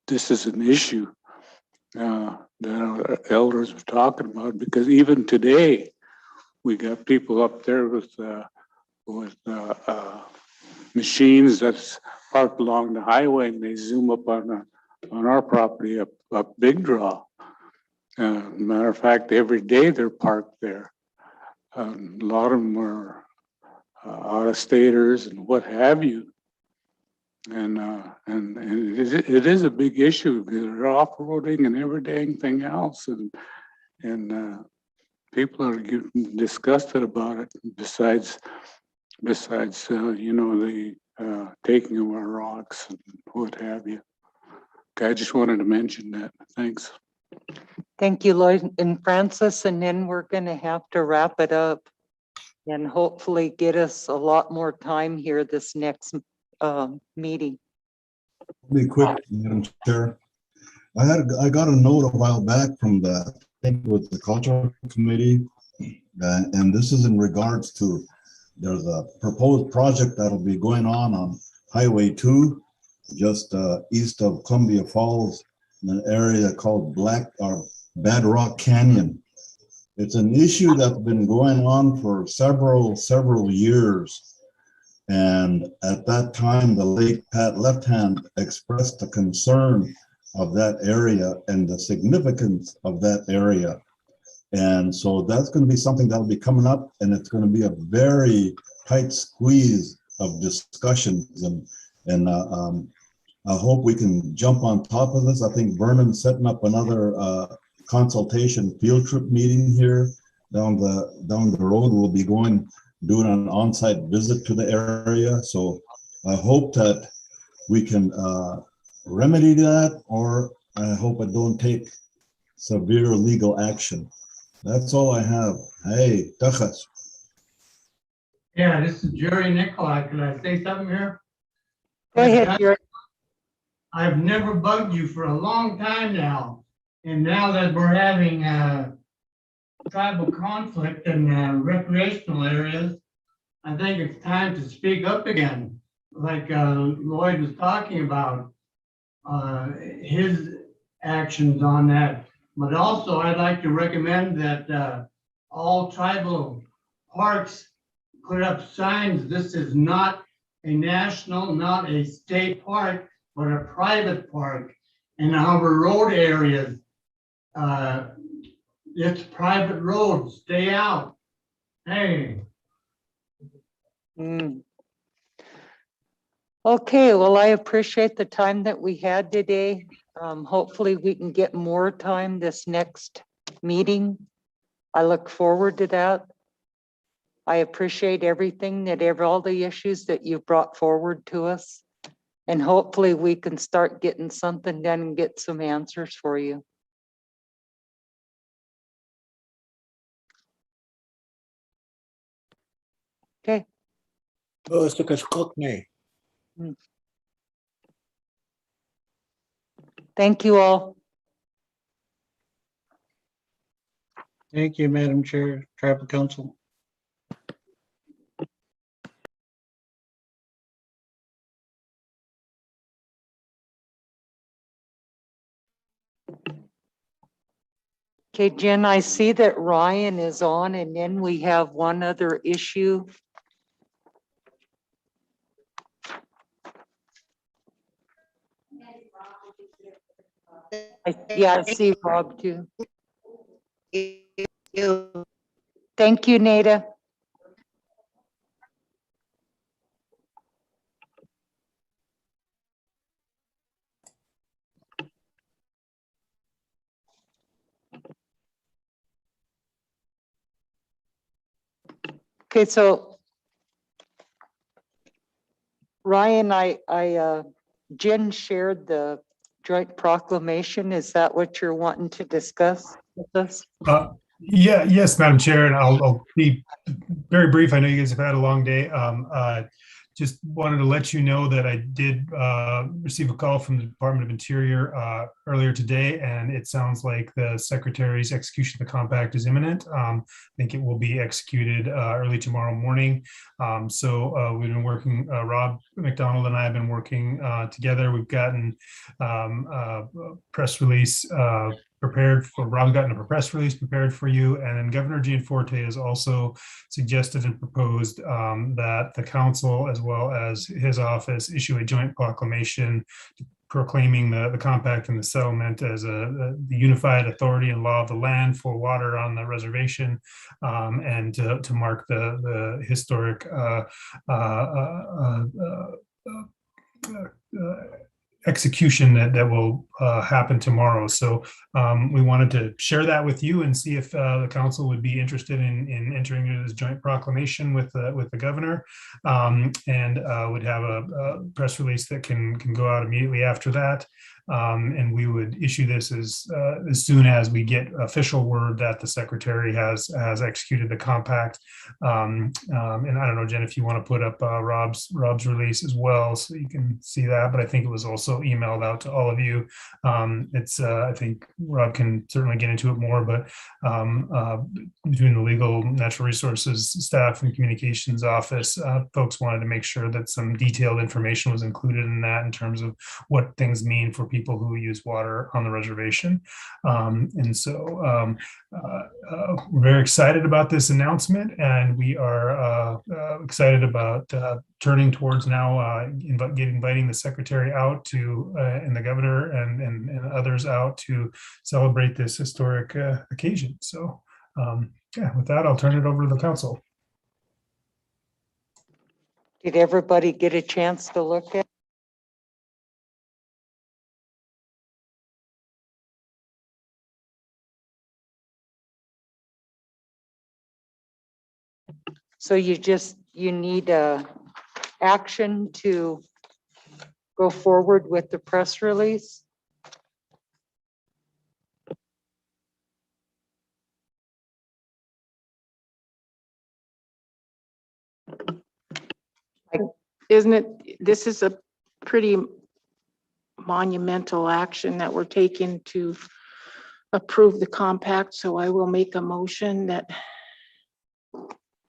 this is an issue that our elders were talking about, because even today, we got people up there with machines that's parked along the highway, and they zoom up on our property up Big Draw. Matter of fact, every day they're parked there. A lot of them are out-of-staters and what have you. And it is a big issue. They're off-roading and every dang thing else, and people are getting disgusted about it. Besides, you know, the taking of our rocks and what have you. Okay, I just wanted to mention that. Thanks. Thank you, Lloyd and Francis, and then we're gonna have to wrap it up and hopefully get us a lot more time here this next meeting. Be quick, Madam Chair. I got a note a while back from I think it was the Cultural Committee, and this is in regards to, there's a proposed project that'll be going on Highway 2, just east of Columbia Falls, in an area called Bad Rock Canyon. It's an issue that's been going on for several years. And at that time, the late Pat Left-Hand expressed a concern of that area and the significance of that area. And so that's going to be something that'll be coming up, and it's going to be a very tight squeeze of discussions. And I hope we can jump on top of this. I think Vernon's setting up another consultation field trip meeting here down the road. We'll be doing an on-site visit to the area. So I hope that we can remedy that, or I hope it don't take severe legal action. That's all I have. Hey, Tachas. Yeah, this is Jerry Nicolai. Can I say something here? Go ahead, Jerry. I've never bugged you for a long time now. And now that we're having tribal conflict in recreational areas, I think it's time to speak up again. Like Lloyd was talking about his actions on that. But also I'd like to recommend that all tribal parks put up signs. This is not a national, not a state park, but a private park. In our road areas, it's private roads, stay out. Hey. Okay, well, I appreciate the time that we had today. Hopefully we can get more time this next meeting. I look forward to that. I appreciate everything all the issues that you brought forward to us. And hopefully we can start getting something done and get some answers for you. Okay. Thank you all. Thank you, Madam Chair, Tribal Council. Okay, Jen, I see that Ryan is on, and then we have one other issue. Yeah, I see Rob too. Thank you, Nada. Okay, so Ryan, Jen shared the joint proclamation. Is that what you're wanting to discuss with us? Yes, Madam Chair, and I'll be very brief. I know you guys have had a long day. Just wanted to let you know that I did receive a call from the Department of Interior earlier today, and it sounds like the Secretary's execution of the compact is imminent. I think it will be executed early tomorrow morning. So we've been working, Rob McDonald and I have been working together. We've gotten a press release prepared for, Rob's gotten a press release prepared for you, and then Governor Gianforte has also suggested and proposed that the council, as well as his office, issue a joint proclamation proclaiming the compact and the settlement as the unified authority and law of the land for water on the reservation, and to mark the historic execution that will happen tomorrow. So we wanted to share that with you and see if the council would be interested in entering into this joint proclamation with the governor, and would have a press release that can go out immediately after that. And we would issue this as soon as we get official word that the secretary has executed the compact. And I don't know, Jen, if you want to put up Rob's release as well, so you can see that. But I think it was also emailed out to all of you. It's I think Rob can certainly get into it more, but between the legal, natural resources staff and communications office, folks wanted to make sure that some detailed information was included in that in terms of what things mean for people who use water on the reservation. And so we're very excited about this announcement, and we are excited about turning towards now inviting the secretary out to and the governor and others out to celebrate this historic occasion. So yeah, with that, I'll turn it over to the council. Did everybody get a chance to look at? So you need action to go forward with the press release? Isn't it, this is a pretty monumental action that we're taking to approve the compact, so I will make a motion that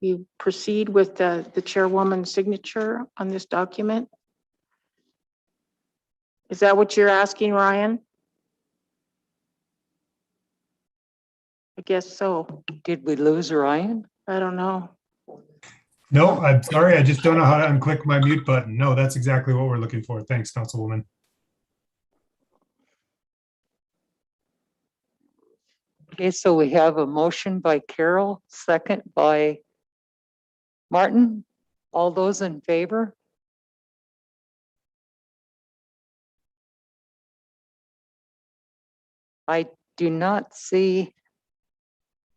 we proceed with the chairwoman's signature on this document. Is that what you're asking, Ryan? I guess so. Did we lose Ryan? I don't know. No, I'm sorry. I just don't know how to unclick my mute button. No, that's exactly what we're looking for. Thanks, Councilwoman. Okay, so we have a motion by Carol, second by Martin. All those in favor? I do not see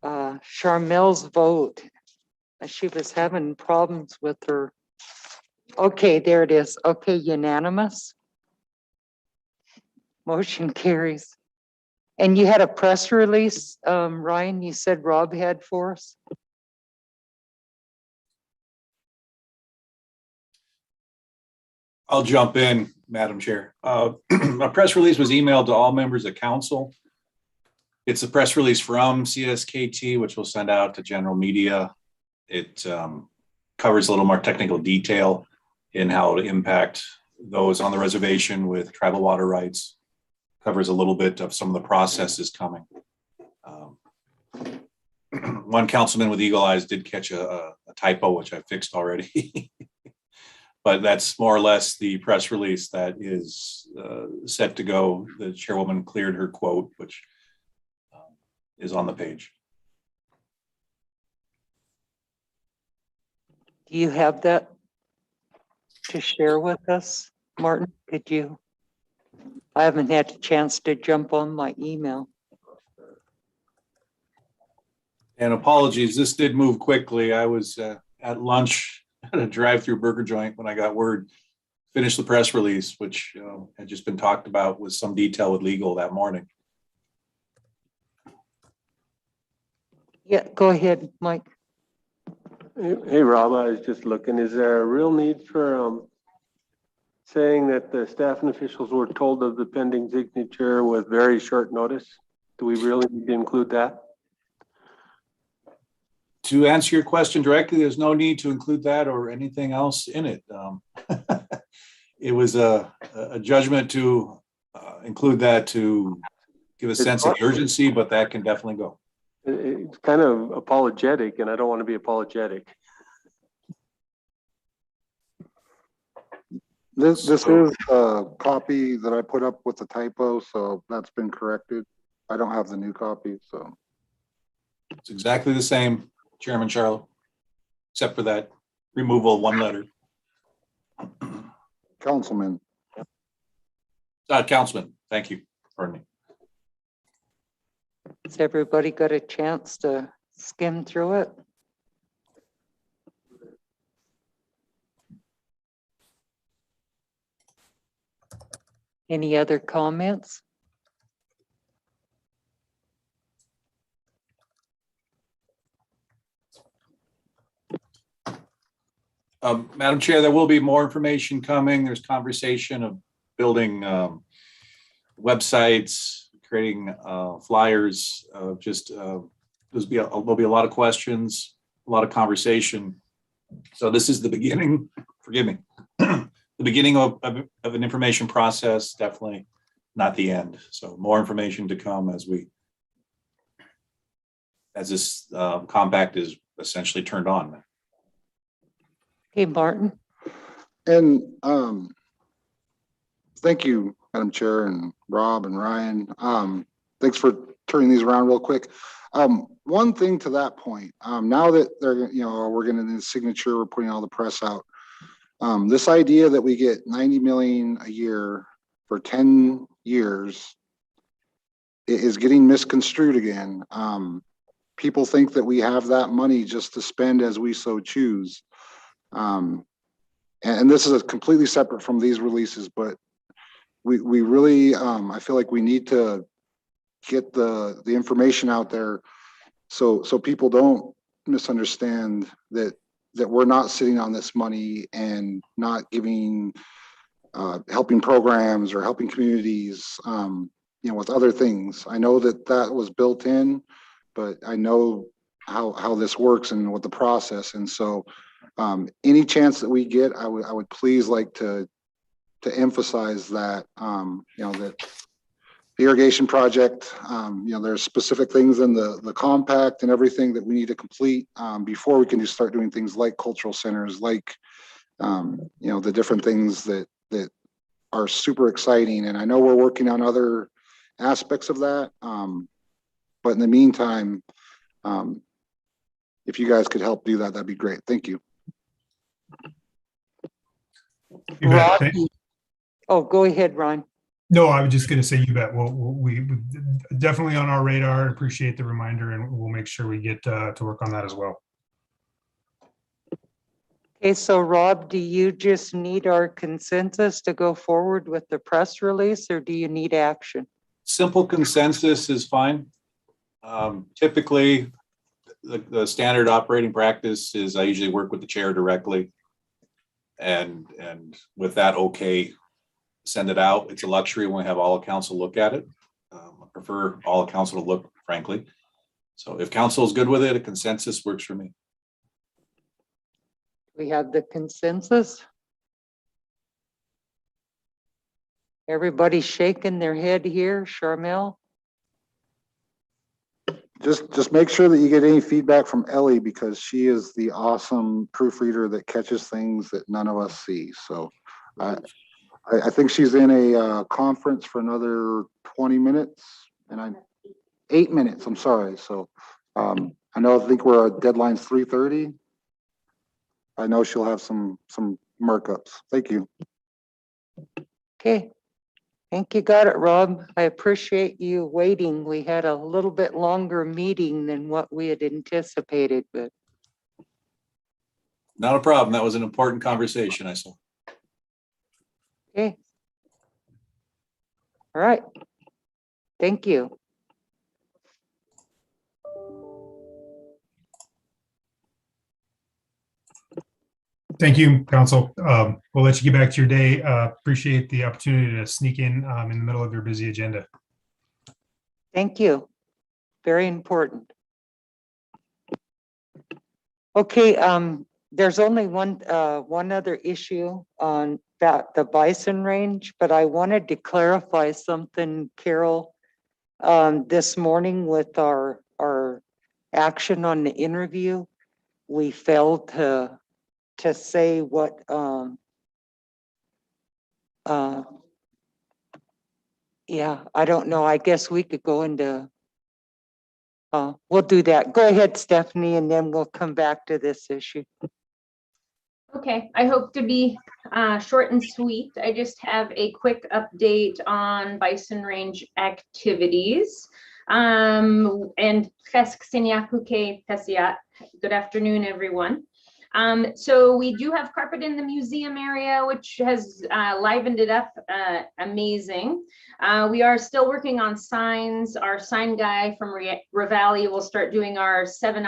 Charmel's vote. She was having problems with her. Okay, there it is. Okay, unanimous. Motion carries. And you had a press release, Ryan, you said Rob had for us? I'll jump in, Madam Chair. A press release was emailed to all members of council. It's a press release from CSKT, which we'll send out to general media. It covers a little more technical detail in how to impact those on the reservation with tribal water rights. Covers a little bit of some of the processes coming. One councilman with eagle eyes did catch a typo, which I fixed already. But that's more or less the press release that is set to go. The chairwoman cleared her quote, which is on the page. Do you have that to share with us, Martin? Could you? I haven't had a chance to jump on my email. And apologies, this did move quickly. I was at lunch at a drive-through burger joint when I got word, finish the press release, which had just been talked about with some detail with legal that morning. Yeah, go ahead, Mike. Hey, Rob, I was just looking, is there a real need for saying that the staff and officials were told of the pending signature with very short notice? Do we really need to include that? To answer your question directly, there's no need to include that or anything else in it. It was a judgment to include that to give a sense of urgency, but that can definitely go. It's kind of apologetic, and I don't want to be apologetic. This is a copy that I put up with the typo, so that's been corrected. I don't have the new copy, so. It's exactly the same, Chairman Charlo, except for that removal of one letter. Councilman. Councilman, thank you. Pardon me. Has everybody got a chance to skim through it? Any other comments? Madam Chair, there will be more information coming. There's conversation of building websites, creating flyers. There'll be a lot of questions, a lot of conversation. So this is the beginning. Forgive me. The beginning of an information process, definitely not the end. So more information to come as this compact is essentially turned on. Hey, Martin. And thank you, Madam Chair, and Rob and Ryan. Thanks for turning these around real quick. One thing to that point, now that they're, we're getting the signature, we're putting all the press out. This idea that we get 90 million a year for 10 years is getting misconstrued again. People think that we have that money just to spend as we so choose. And this is completely separate from these releases, but we really, I feel like we need to get the information out there so people don't misunderstand that we're not sitting on this money and not giving, helping programs or helping communities, with other things. I know that was built in, but I know how this works and what the process. And so any chance that we get, I would please like to emphasize that, that the irrigation project, there's specific things in the compact and everything that we need to complete before we can just start doing things like cultural centers, like, the different things that are super exciting. And I know we're working on other aspects of that. But in the meantime, if you guys could help do that, that'd be great. Thank you. You bet. Oh, go ahead, Ron. No, I was just going to say you bet. We definitely on our radar. Appreciate the reminder, and we'll make sure we get to work on that as well. Okay, so Rob, do you just need our consensus to go forward with the press release, or do you need action? Simple consensus is fine. Typically, the standard operating practice is I usually work with the chair directly. And with that, okay, send it out. It's a luxury when we have all of council look at it. I prefer all of council to look, frankly. So if council is good with it, a consensus works for me. We have the consensus. Everybody's shaking their head here, Charmel. Just make sure that you get any feedback from Ellie, because she is the awesome proofreader that catches things that none of us see. So I think she's in a conference for another 20 minutes and 8 minutes. I'm sorry. So I think we're at deadline's 3:30. I know she'll have some markups. Thank you. Okay. I think you got it, Rob. I appreciate you waiting. We had a little bit longer meeting than what we had anticipated, but Not a problem. That was an important conversation, I saw. Okay. All right. Thank you. Thank you, Council. We'll let you get back to your day. Appreciate the opportunity to sneak in the middle of your busy agenda. Thank you. Very important. Okay, there's only one other issue on that, the Bison range, but I wanted to clarify something, Carol. This morning with our action on the interview, we failed to say what yeah, I don't know. I guess we could go into we'll do that. Go ahead, Stephanie, and then we'll come back to this issue. Okay, I hope to be short and sweet. I just have a quick update on Bison Range activities. And good afternoon, everyone. So we do have carpet in the museum area, which has livened it up amazing. We are still working on signs. Our sign guy from Ravalli will start doing our 7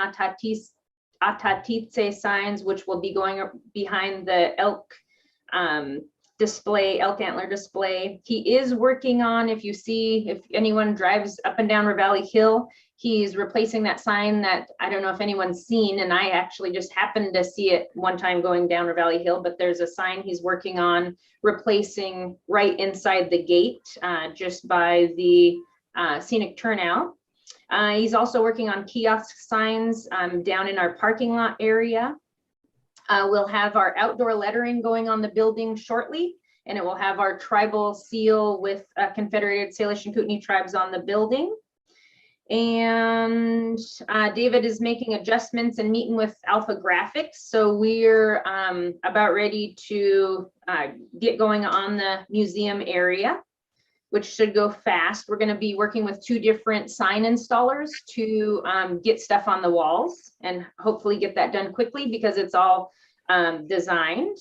Atatitse signs, which will be going behind the elk display, elk antler display. He is working on, if anyone drives up and down Ravalli Hill, he's replacing that sign that I don't know if anyone's seen, and I actually just happened to see it one time going down Ravalli Hill, but there's a sign he's working on replacing right inside the gate, just by the scenic turnout. He's also working on kiosk signs down in our parking lot area. We'll have our outdoor lettering going on the building shortly, and it will have our tribal seal with Confederated Salish and Kootenai tribes on the building. And David is making adjustments and meeting with Alpha Graphics. So we're about ready to get going on the museum area, which should go fast. We're going to be working with 2 different sign installers to get stuff on the walls and hopefully get that done quickly because it's all designed.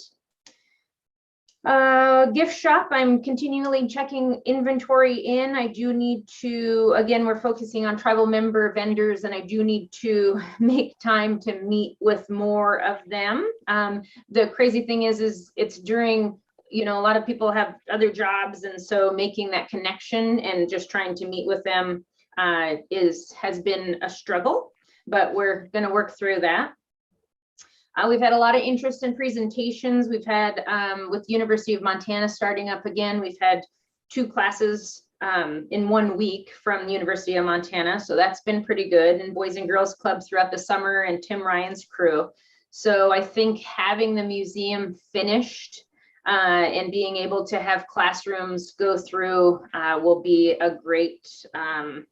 Gift shop, I'm continually checking inventory in. I do need to, again, we're focusing on tribal member vendors, and I do need to make time to meet with more of them. The crazy thing is it's during, a lot of people have other jobs, and so making that connection and just trying to meet with them has been a struggle, but we're going to work through that. We've had a lot of interest in presentations. We've had, with the University of Montana starting up again, we've had 2 classes in 1 week from the University of Montana. So that's been pretty good, and Boys and Girls Club throughout the summer and Tim Ryan's crew. So I think having the museum finished and being able to have classrooms go through will be a great, I'm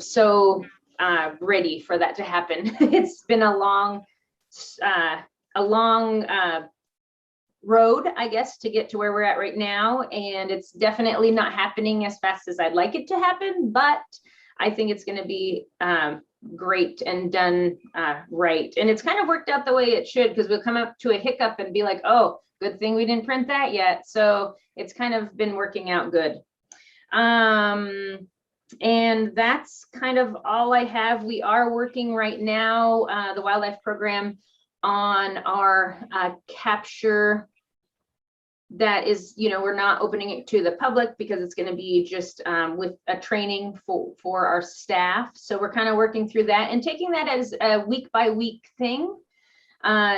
so ready for that to happen. It's been a long road, I guess, to get to where we're at right now. And it's definitely not happening as fast as I'd like it to happen, but I think it's going to be great and done right. And it's kind of worked out the way it should, because we'll come up to a hiccup and be like, oh, good thing we didn't print that yet. So it's kind of been working out good. And that's kind of all I have. We are working right now, the wildlife program, on our capture. That is, we're not opening it to the public because it's going to be just with a training for our staff. So we're kind of working through that and taking that as a week by week thing.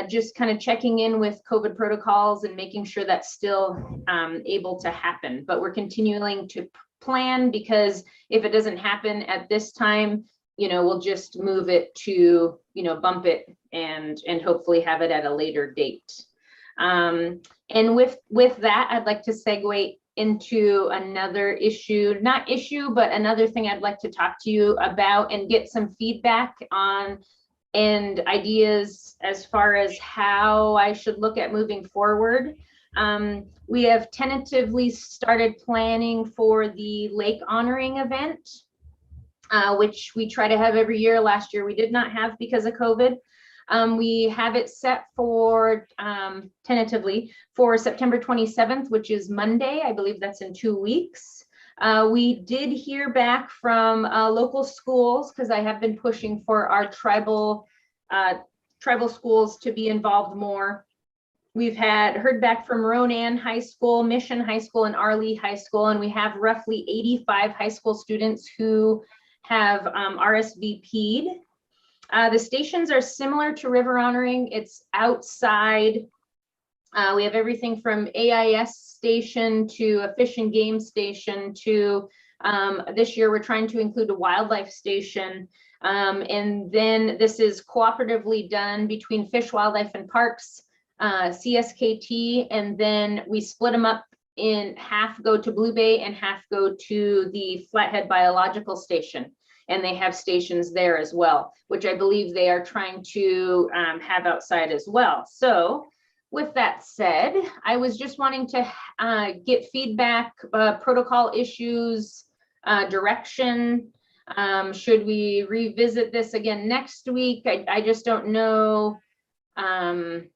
Just kind of checking in with COVID protocols and making sure that's still able to happen. But we're continuing to plan, because if it doesn't happen at this time, we'll just move it to, bump it and hopefully have it at a later date. And with that, I'd like to segue into another but another thing I'd like to talk to you about and get some feedback on and ideas as far as how I should look at moving forward. We have tentatively started planning for the lake honoring event, which we try to have every year. Last year we did not have because of COVID. We have it set for tentatively for September 27th, which is Monday. I believe that's in 2 weeks. We did hear back from local schools, because I have been pushing for our tribal schools to be involved more. We've heard back from Ronan High School, Mission High School, and Arlee High School, and we have roughly 85 high school students who have RSVP'd. The stations are similar to River Honoring. It's outside. We have everything from AIS station to a fish and game station to this year we're trying to include a wildlife station. And then this is cooperatively done between Fish, Wildlife, and Parks, CSKT, and then we split them up in half go to Blue Bay and half go to the Flathead Biological Station. And they have stations there as well, which I believe they are trying to have outside as well. So with that said, I was just wanting to get feedback, protocol issues, direction. Should we revisit this again next week? I just don't know. I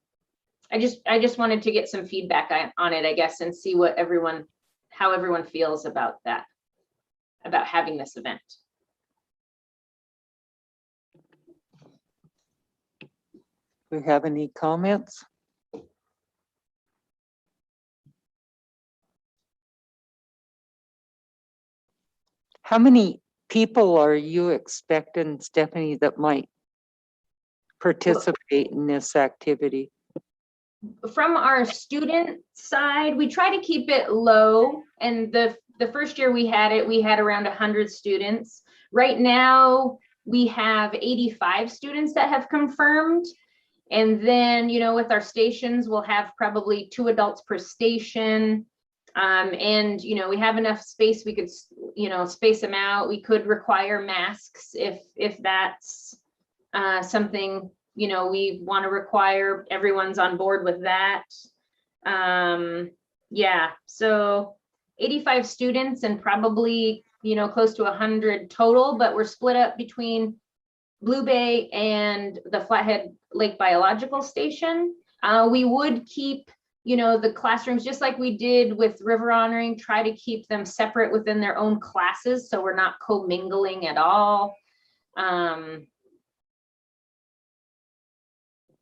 just wanted to get some feedback on it, I guess, and see what how everyone feels about that, about having this event. Do we have any comments? How many people are you expecting, Stephanie, that might participate in this activity? From our student side, we try to keep it low. And the first year we had around 100 students. Right now, we have 85 students that have confirmed. And then, you know, with our stations, we'll have probably 2 adults per station. And, you know, we have enough space, we could, you know, space them out. We could require masks if that's something, you know, we want to require. Everyone's on board with that. Yeah, so 85 students and probably, you know, close to 100 total, but we're split up between Blue Bay and the Flathead Lake Biological Station. We would keep, you know, the classrooms, just like we did with River Honoring, try to keep them separate within their own classes, so we're not commingling at all.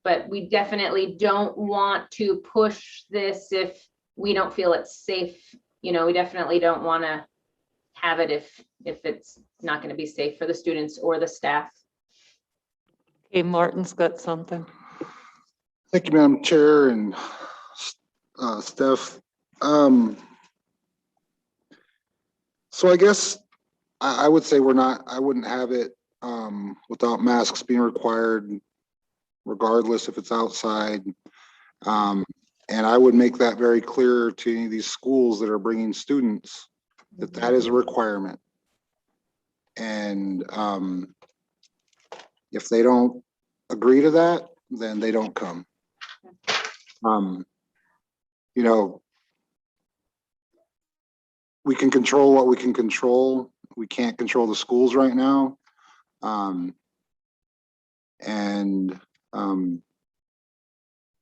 But we definitely don't want to push this if we don't feel it's safe. You know, we definitely don't want to have it if it's not going to be safe for the students or the staff. Okay, Martin's got something. Thank you, Madam Chair and Steph. So I guess I would say I wouldn't have it without masks being required, regardless if it's outside. And I would make that very clear to any of these schools that are bringing students that that is a requirement. And if they don't agree to that, then they don't come. You know, we can control what we can control. We can't control the schools right now.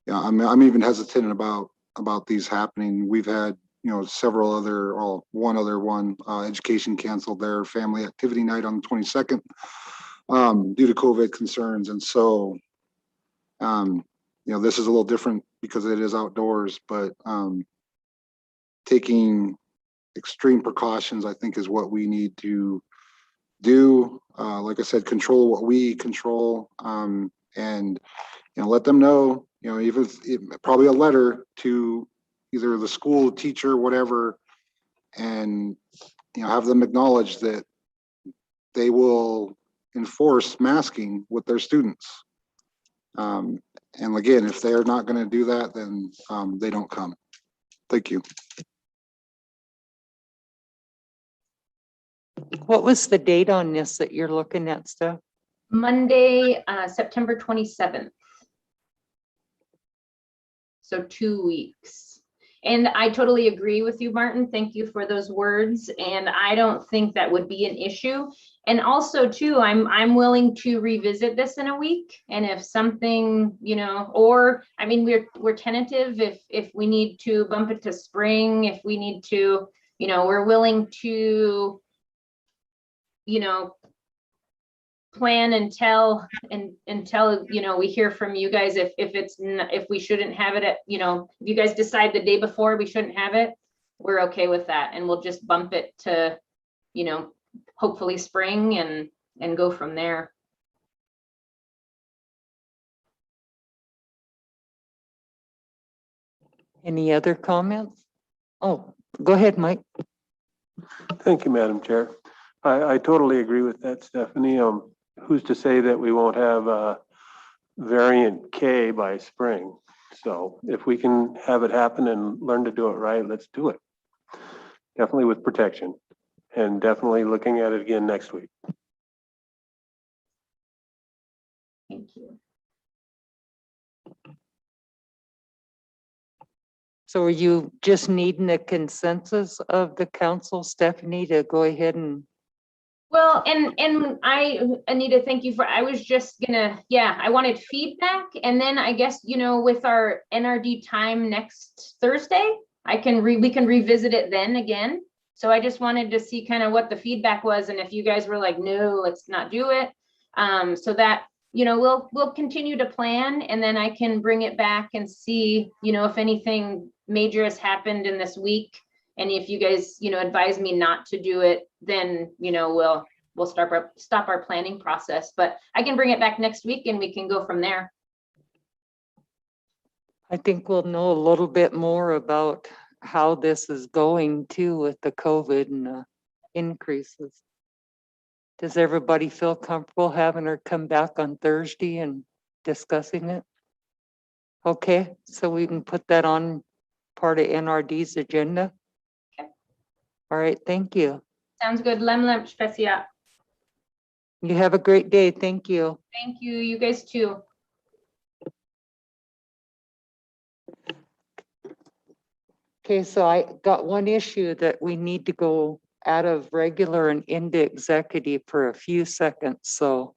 Yeah, I'm even hesitant about these happening. We've had, you know, several other, well, one education canceled their family activity night on the 22nd due to COVID concerns. And so, you know, this is a little different because it is outdoors, but taking extreme precautions, I think, is what we need to do. Like I said, control what we control, and, you know, let them know, you know, even probably a letter to either the school teacher, whatever, and, you know, have them acknowledge that they will enforce masking with their students. And again, if they're not going to do that, then they don't come. Thank you. What was the date on this that you're looking at, Steph? Monday, September 27th. So 2 weeks. And I totally agree with you, Martin. Thank you for those words. And I don't think that would be an issue. And also too, I'm willing to revisit this in a week. And if something, you know, or, I mean, we're tentative if we need to bump it to spring, if we need to, you know, we're willing to, you know, plan until, you know, we hear from you guys if we shouldn't have it at, you know, if you guys decide the day before we shouldn't have it, we're okay with that. And we'll just bump it to, you know, hopefully spring and go from there. Any other comments? Oh, go ahead, Mike. Thank you, Madam Chair. I totally agree with that, Stephanie. Who's to say that we won't have variant K by spring? So if we can have it happen and learn to do it right, let's do it. Definitely with protection, and definitely looking at it again next week. Thank you. So are you just needing a consensus of the council, Stephanie, to go ahead and? Well, and Anita, thank you I was just gonna, yeah, I wanted feedback, and then I guess, you know, with our NRD time next Thursday, we can revisit it then again. So I just wanted to see kind of what the feedback was, and if you guys were like, no, let's not do it. So that, you know, we'll continue to plan, and then I can bring it back and see, you know, if anything major has happened in this week. And if you guys, you know, advise me not to do it, then, you know, we'll stop our planning process. But I can bring it back next week and we can go from there. I think we'll know a little bit more about how this is going too with the COVID and increases. Does everybody feel comfortable having her come back on Thursday and discussing it? Okay, so we can put that on part of NRD's agenda. Okay. All right, thank you. Sounds good. Lem specia. You have a great day. Thank you. Thank you. You guys too. Okay, so I got one issue that we need to go out of regular and into executive for a few seconds. So